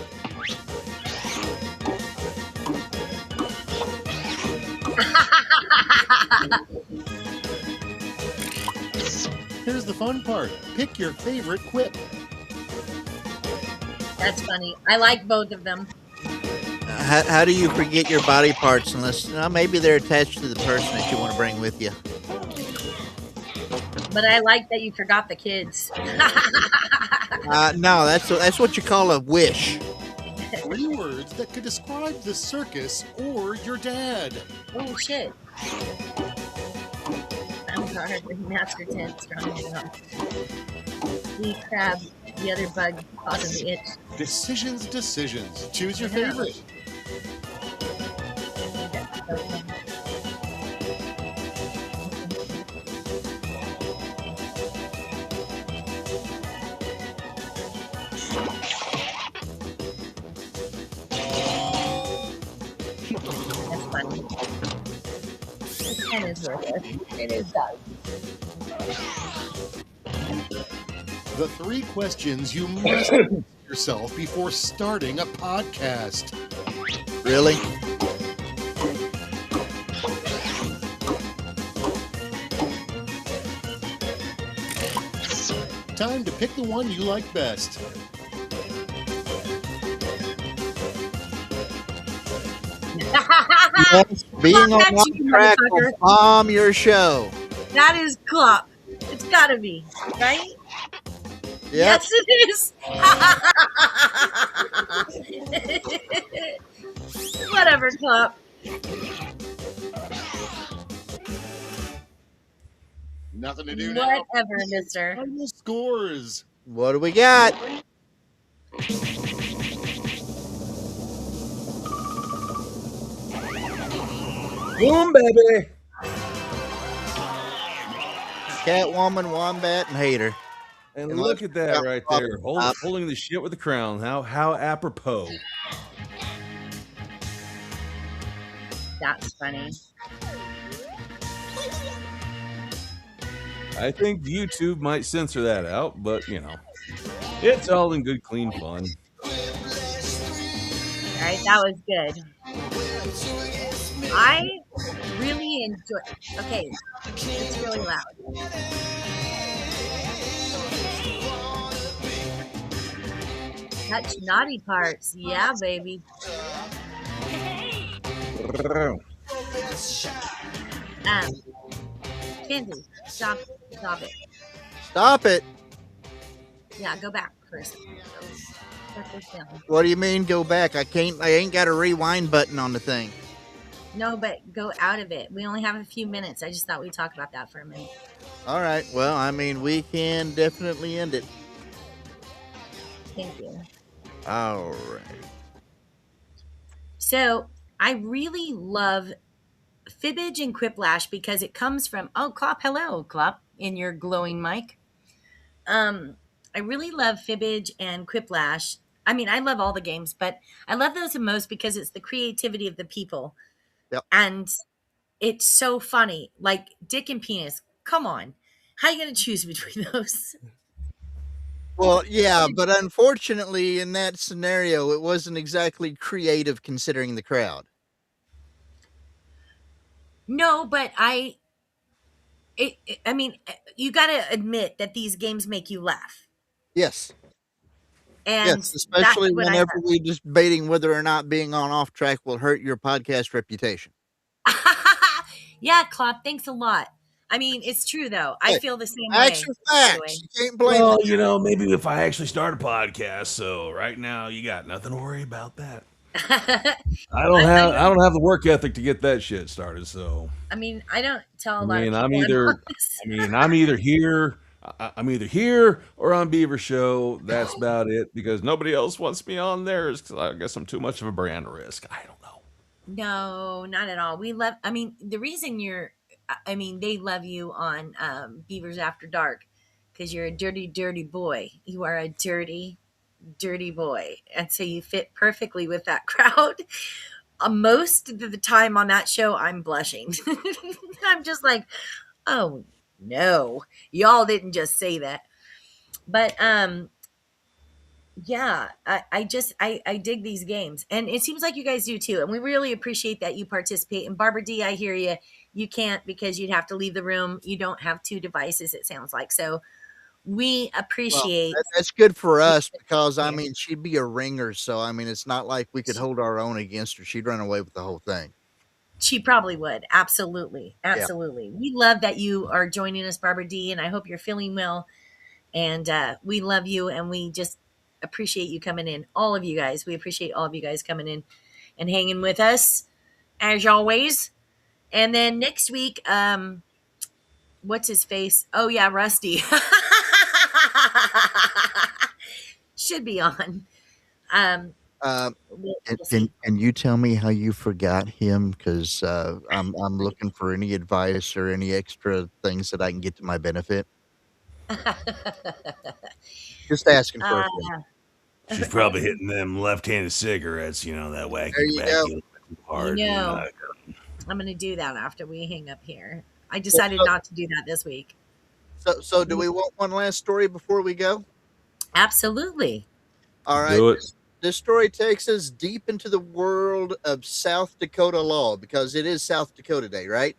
Here's the fun part. Pick your favorite quip. That's funny. I like both of them. How do you forget your body parts unless maybe they're attached to the person that you want to bring with you? But I like that you forgot the kids. No, that's what you call a wish. 3 words that could describe the circus or your dad. Oh shit. I'm hard with master 10 strong enough. The crab, the other bug causing the itch. Decisions. Choose your favorite. That's funny. This pen is worth it. It is done. The 3 questions you must ask yourself before starting a podcast. Really? Time to pick the one you like best. Yes, being on Offtrack will bomb your show. That is Clop. It's gotta be, right? Yep. Yes, it is. Whatever, Clop. Nothing to do now. Whatever, mister. Final scores. What do we got? Boom, baby. Catwoman, Wombat, and Hater. And look at that right there, holding the shit with the crown. How apropos. That's funny. I think YouTube might censor that out, but you know, it's all in good, clean fun. All right, that was good. I really enjoy. Okay, it's really loud. Touch naughty parts, yeah, baby. Kenzie, stop it. Stop it. Yeah, go back first. Shut this down. What do you mean go back? I ain't got a rewind button on the thing. No, but go out of it. We only have a few minutes. I just thought we'd talk about that for a minute. All right. Well, I mean, we can definitely end it. Thank you. All right. So I really love Fibbage and quiplash because it comes from, oh, Clop, hello, Clop, in your glowing mic. Um, I really love Fibbage and quiplash. I mean, I love all the games, but I love those the most because it's the creativity of the people. Yep. And it's so funny. Like Dick and Penis, come on. How are you going to choose between those? Well, yeah, but unfortunately, in that scenario, it wasn't exactly creative considering the crowd. No, but I mean, you got to admit that these games make you laugh. Yes. And Yes, that's especially what I whenever we just debating whether or not being on off track will hurt your podcast reputation. love. Yeah, Clop, thanks a lot. I mean, it's true though. I Hey, feel the same facts way. are By the way. facts. You can't blame Well, the maybe if I actually start a podcast. So right now, you got nothing to worry about that. I don't have the work ethic to get that shit started. So I mean, I don't tell I a lot of mean, people I'm on this. I'm either here. I'm either here or on Beaver Show. That's about it because nobody else wants me on theirs because I guess I'm too much of a brand risk. I don't know. No, not at all. We love. I mean, the reason I mean, they love you on Beavers After Dark because you're a dirty, dirty boy. You are a dirty, dirty boy, and so you fit perfectly with that crowd. Most of the time on that show, I'm blushing. I'm just like, oh no, y'all didn't just say that. But yeah, I dig these games, and it seems like you guys do too, and we really appreciate that you participate. And Barbara D, I hear you. You can't because you'd have to leave the room. You don't have two devices. It sounds like so. We well, appreciate that's good for you us because I here. mean she'd be a ringer, so I mean it's not like we could hold our own against her. She'd run away with the whole thing. She probably would. Absolutely, Yeah. absolutely. We love that you are joining us, Barbara D, and I hope you're feeling well. And we love you, and we just appreciate you coming in. All of you guys, we appreciate all of you guys coming in and hanging with us as always. And then next week, what's his face? Oh yeah, Rusty should be on. We'll see. Can you tell me how you forgot him? Because I'm looking for any advice or any extra things that I can get to my benefit. Just asking for a friend. She's probably hitting them left-handed cigarettes. That wacky There you tobacco go. too hard. I'm going to do that after we hang up here. I So, decided not to do that this week. so do we want one last story before we go? Absolutely. All right. Do it. This story takes us deep into the world of South Dakota law because it is South Dakota Day, right?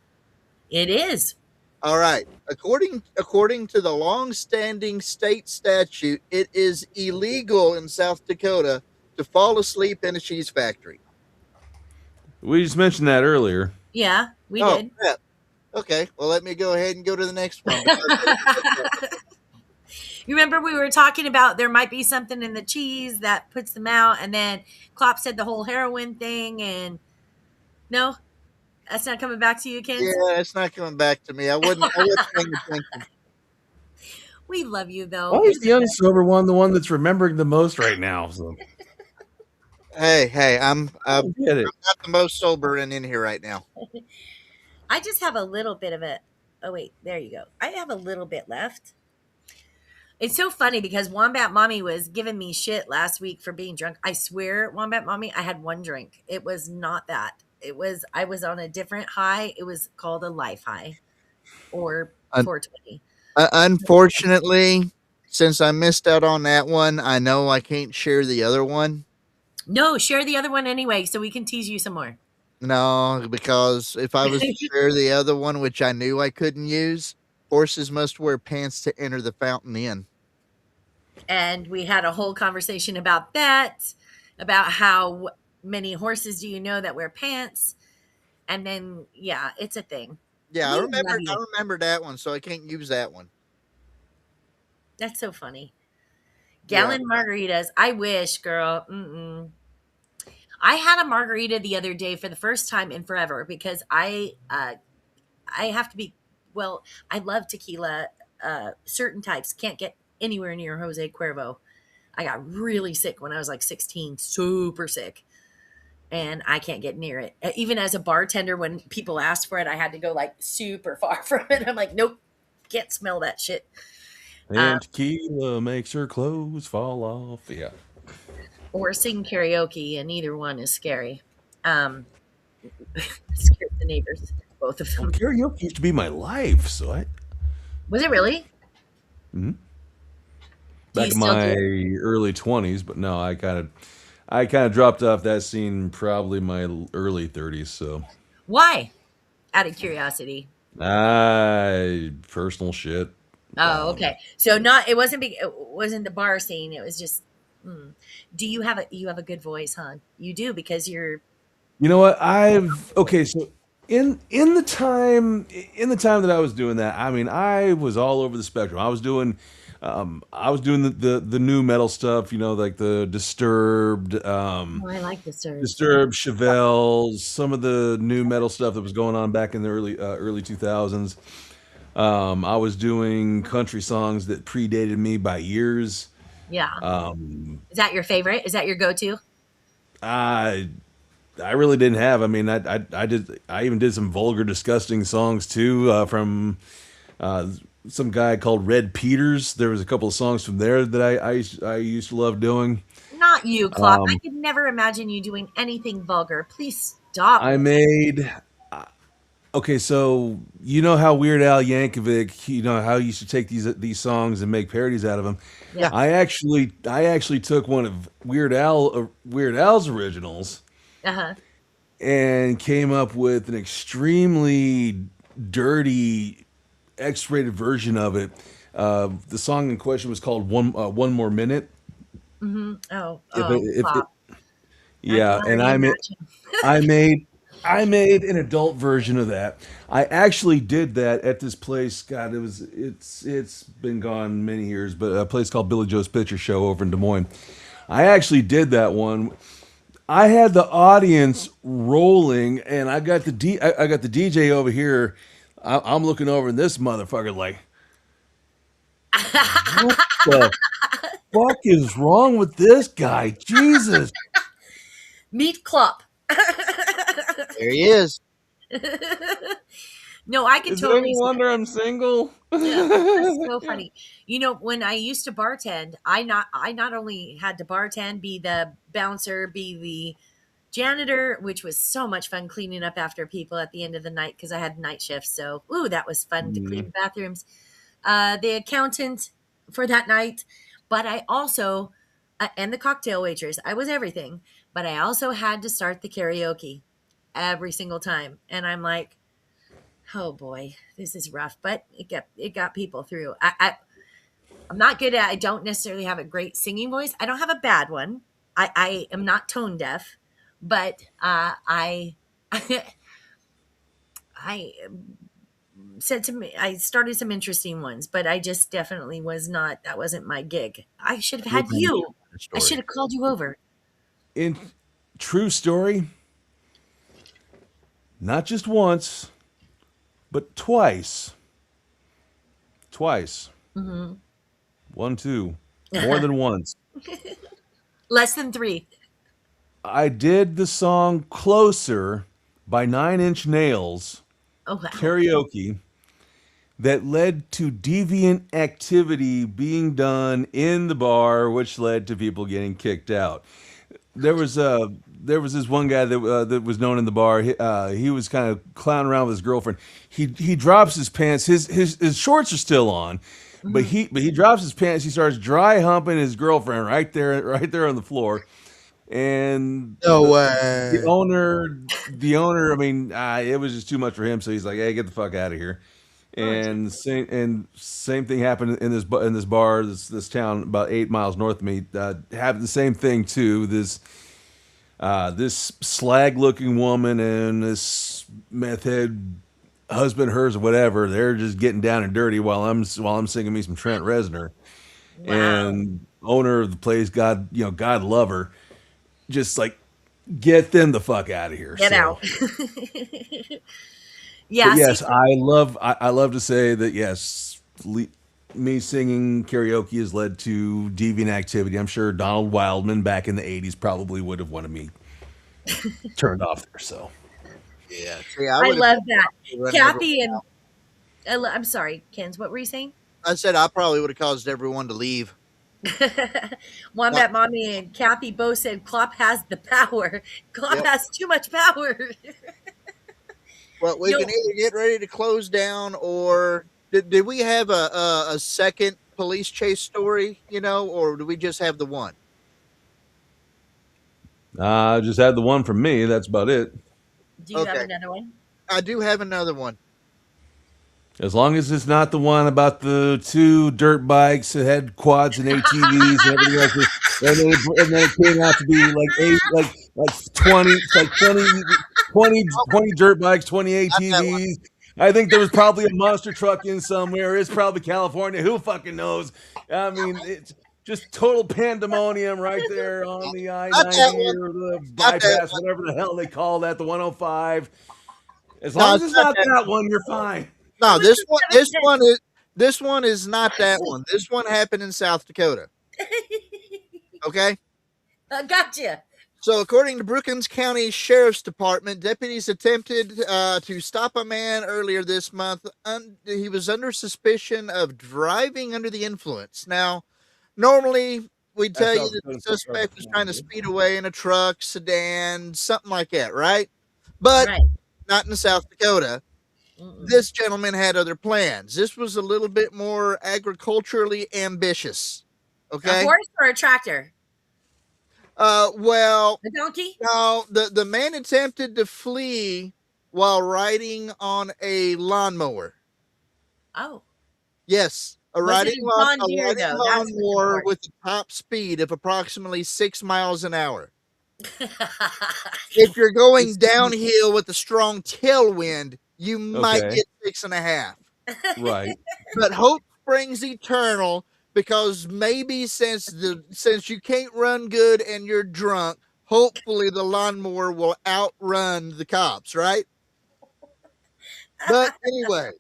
It is. All right. According to the long-standing state statute, it is illegal in South Dakota to fall asleep in a cheese factory. We just mentioned that earlier. Yeah, we Oh, did. crap. Okay. Well, let me go ahead and go to the next one. You remember we were talking about there might be something in the cheese that puts them out, and then Klopp said the whole heroin thing, and no, that's not coming back to you, Ken. Yeah, it's not coming back to me. I wasn't paying attention. We love you though. Why is the unsober one the one that's remembering the most right now? So. Hey, I'm Get it. not the most sober in here right now. I just have a little bit of it. Oh wait, there you go. I have a little bit left. It's so funny because Wombat Mommy was giving me shit last week for being drunk. I swear, Wombat Mommy, I had one drink. It was not that. I was on a different high. It was called a life high or 420. Unfortunately, since I missed out on that one, I know I can't share the other one. No, share the other one anyway so we can tease you some more. No, because if I was to share the other one, which I knew I couldn't use, horses must wear pants to enter the fountain inn. And we had a whole conversation about that, about how many horses do you know that wear pants? And then, yeah, it's a thing. Yeah, We I love you. remember that one, so I can't use that one. That's so funny. Gallon margaritas. I wish, girl. I had a margarita the other day for the first time in forever because I have to be, well, I love tequila. Certain types can't get anywhere near Jose Cuervo. I got really sick when I was like 16, super sick. and I can't get near it. Even as a bartender, when people asked for it, I had to go like super far from it. I'm like, nope, can't smell that shit. Um, And tequila makes her clothes fall off. Yeah. or sing karaoke, and either one is scary. Um, scared the neighbors, both of Well, them. karaoke used to be my life, so I Was it really? mhm. Do you Back in still do my it? early 20s, but no, I kind of dropped off that scene probably my early 30s. So, Why? Out of curiosity. I personal shit. Oh, Um, okay. So not it wasn't big. It wasn't the bar scene. It was just. Mm. Do you have a good voice, huh? You do because you're you know what? I've okay. So in the time that I was doing that, I mean, I was all over the spectrum. I was doing the new metal stuff. Like the Disturbed. Oh, I like the serves. Disturbed, Chevelle, some of the new metal stuff that was going on back in the early 2000s. I was doing country songs that predated me by years. Yeah. Um, Is that your favorite? Is that your go-to? I I really didn't have. I mean, I even did some vulgar, disgusting songs too from uh, some guy called Red Peters. There was a couple of songs from there that I used to love doing. Not you, Klopp. I Um, could never imagine you doing anything vulgar. Please stop I it. made Okay, so you know how Weird Al Yankovic, how he used to take these songs and make parodies out of them. Yeah. I actually took one of Weird Al's originals Uh-huh. and came up with an extremely dirty X-rated version of it. The song in question was called One More Minute. Oh, If it, oh, if it, Klopp. I can yeah, and already I made imagine. I made I made an adult version of that. I actually did that at this place. God, it's been gone many years, but a place called Billy Joe's Picture Show over in Des Moines. I actually did that one. I had the audience rolling, and I got the DJ over here. I'm looking over, and this motherfucker like, what the fuck is wrong with this guy? Jesus. Meet Klopp. There he is. No, I could Is it totally any see it. wonder I'm single? Yeah, that's so funny. When I used to bartend, I not only had to bartend, be the bouncer, be the janitor, which was so much fun cleaning up after people at the end of the night because I had night shifts. So, ooh, that was fun to clean Mm. the bathrooms. The accountant for that night, but I also and the cocktail waitress. I was everything, but I also had to start the karaoke every single time, and I'm like, oh boy, this is rough, but it got people through. I'm not good at. I don't necessarily have a great singing voice. I don't have a bad one. I am not tone deaf, but I I said to me, I started some interesting ones, but I just definitely was not. That wasn't my gig. I should have Good had man, you. I should story. have called you over. In true story, not just once, but twice. Twice. Hmm. One, two. More than once. Less than three. I did the song Closer by Nine Inch Nails Oh wow. karaoke that led to deviant activity being done in the bar, which led to people getting kicked out. There was this one guy that was known in the bar. He was kind of clowning around with his girlfriend. He drops his pants. His shorts are still on, but Hmm. he drops his pants. He starts dry humping his girlfriend right there on the floor. And No the way. owner. I mean, it was just too much for him. So he's like, "Hey, get the fuck out of here." Oh, And same thing happened in this bar, this town about 8 miles north of me. Happened the same thing too. This slag looking woman and this meth head husband, hers or whatever. They're just getting down and dirty while I'm singing me some Trent Reznor. wow. And owner of the place, God love her, just like get them the fuck out of here. Get So, out. but Yeah. See. yes, I love to say that yes, me singing karaoke has led to deviant activity. I'm sure Donald Wildman back in the '80s probably would have wanted me. turned off there. So Yeah. See, I I would have love that. run everyone. Kathy and I'm sorry, Kens, what were you saying? I said I probably would have caused everyone to leave. Not, Wombat Mommy and Kathy both said Klopp has the power. Klopp yep. has too much power. Well, we can Yo, either get ready to close down, or did we have a second police chase story? Or do we just have the one? I just had the one from me. That's about it. do you have Okay, another one? I do have another one. As long as it's not the one about the two dirt bikes that had quads and ATVs and everything like this, and then it came out to be like like 20, it's like 20 dirt bikes, 20 Not that one. ATVs. I think there was probably a monster truck in somewhere. It's probably California. Who fucking knows? I mean, it's just total pandemonium right there on the I Not that 90 one. or the Not that bypass, one. whatever the hell they call that, the 105. As No, long as it's it's not not that. that one, you're fine. No, It was this the one. This one is not that one. This one happened in South Dakota. 17. Okay. Gotcha. So, according to Brookings County Sheriff's Department, deputies attempted to stop a man earlier this month. He was under suspicion of driving under the influence. Now, normally we'd tell That's you South that the Dakota suspect was trying to California. speed away in a truck, sedan, something like that, right? But Right. not in South Dakota. Mm-mm. This gentleman had other plans. This was a little bit more agriculturally ambitious. A Okay. horse or a tractor? Well, A donkey? no, the man attempted to flee while riding on a lawnmower. Oh. Yes, a Was it riding a lawn, John a Deere, riding though? That's what's lawnmower important. with a top speed of approximately 6 miles an hour. If you're going downhill with a strong tailwind, you might Okay. get 6.5. Right. But hope springs eternal, because maybe since you can't run good and you're drunk, hopefully the lawnmower will outrun the cops, right? But anyway,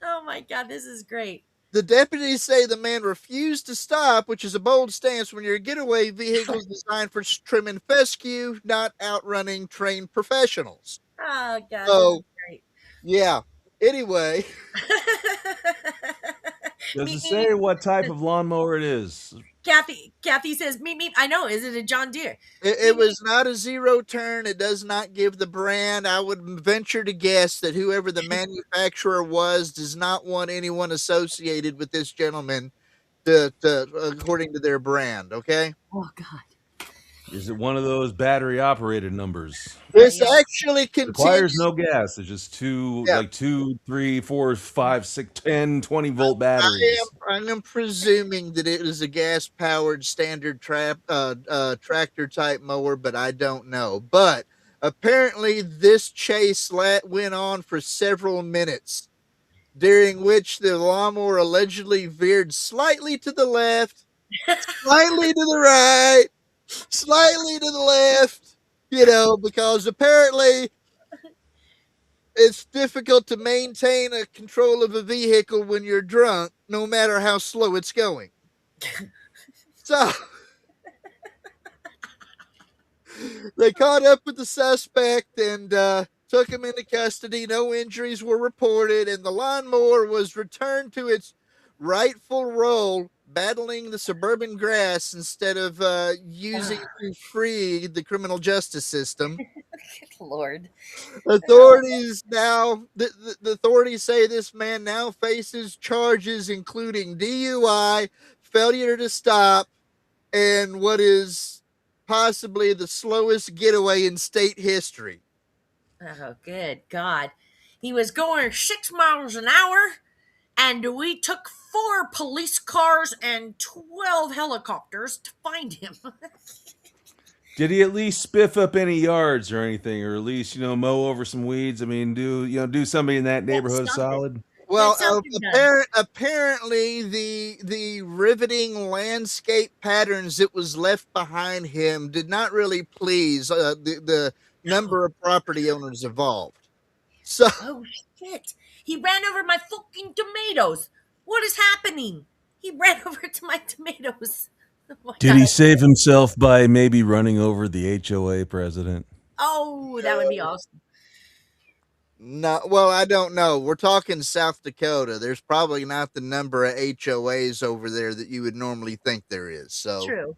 Oh my God, this is great. the deputies say the man refused to stop, which is a bold stance when your getaway vehicle is designed for trim and fescue, not outrunning trained professionals. Oh God, this is So, great. yeah. Anyway, Does Meep it say meep. what type of lawnmower it is? Kathy says meep meep. I know. Is it a John Deere? it Meep meep. was not a zero turn. It does not give the brand. I would venture to guess that whoever the manufacturer was does not want anyone associated with this gentleman, according to their brand. Okay. Oh God. Is it one of those battery operated numbers? This Yeah. actually Requires continues. no gas. It's just two, Yeah. like 2, 3, 4, 5, 6, 10, 20-volt I batteries. am presuming that it is a gas powered standard tractor type mower, but I don't know. But apparently, this chase went on for several minutes, during which the lawnmower allegedly veered slightly to the left, slightly to the right, slightly to the left. Because apparently it's difficult to maintain a control of a vehicle when you're drunk, no matter how slow it's going. So they caught up with the suspect and took him into custody. No injuries were reported, and the lawnmower was returned to its rightful role, battling the suburban grass instead of using to free the criminal justice system. Lord. Authorities now, the authorities say this man now faces charges including DUI, failure to stop, and what is possibly the slowest getaway in state history. Oh, good God. He was going 6 miles an hour, and we took 4 police cars and 12 helicopters to find him. Did he at least spiff up any yards or anything, or at least mow over some weeds? I mean, do somebody in that Get neighborhood something. solid? Well, Get something done. apparently the riveting landscape patterns that was left behind him did not really please the number of property owners involved. So Oh, shit. He ran over my fucking tomatoes. What is happening? He ran over to my tomatoes. Oh my Did he God. save himself by maybe running over the HOA president? Oh, that would be awesome. No, well, I don't know. We're talking South Dakota. There's probably not the number of HOAs over there that you would normally think there is. So, True.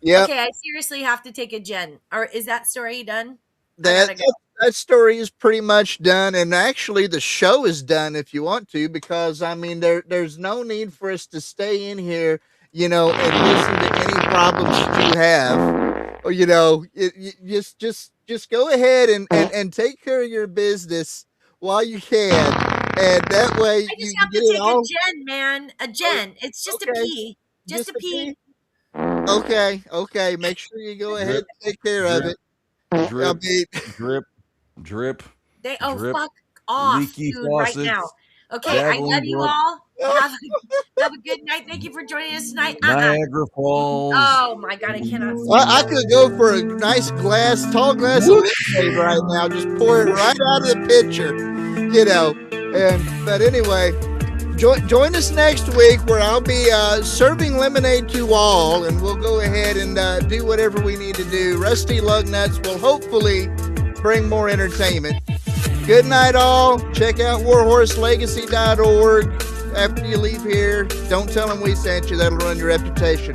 yep, Okay, I seriously have to take a Jen. Or is that story done? I that gotta go. that story is pretty much done, and actually, the show is done if you want to, because I mean, there's no need for us to stay in here, and listen to any problems that you have. Or, just go ahead and take care of your business while you can, and that way I just you have get to it take a all. Jen, man. A Oh, Jen. It's just a okay, pee. Just just a a pee. pee. Okay, okay. Make sure you go ahead Drip, and take care of drip, it. I drip, mean, drip, drip, Oh, drip, fuck off, leaky dude, right now. faucets, Okay, I love dabbling you brook, all. Have a good night. Thank you for joining us tonight. Niagara Falls. Oh my god, I cannot stand I you. could go for a nice tall glass of lemonade right now. Just pour it right out of the pitcher, you know. But anyway, join us next week where I'll be serving lemonade to all, and we'll go ahead and do whatever we need to do. Rusty Lugnuts will hopefully bring more entertainment. Good night, all. Check out warhorselegacy.org. After you leave here, don't tell them we sent you. That'll ruin your reputation.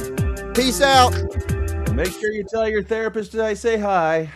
Peace out. Make sure you tell your therapist that I say hi.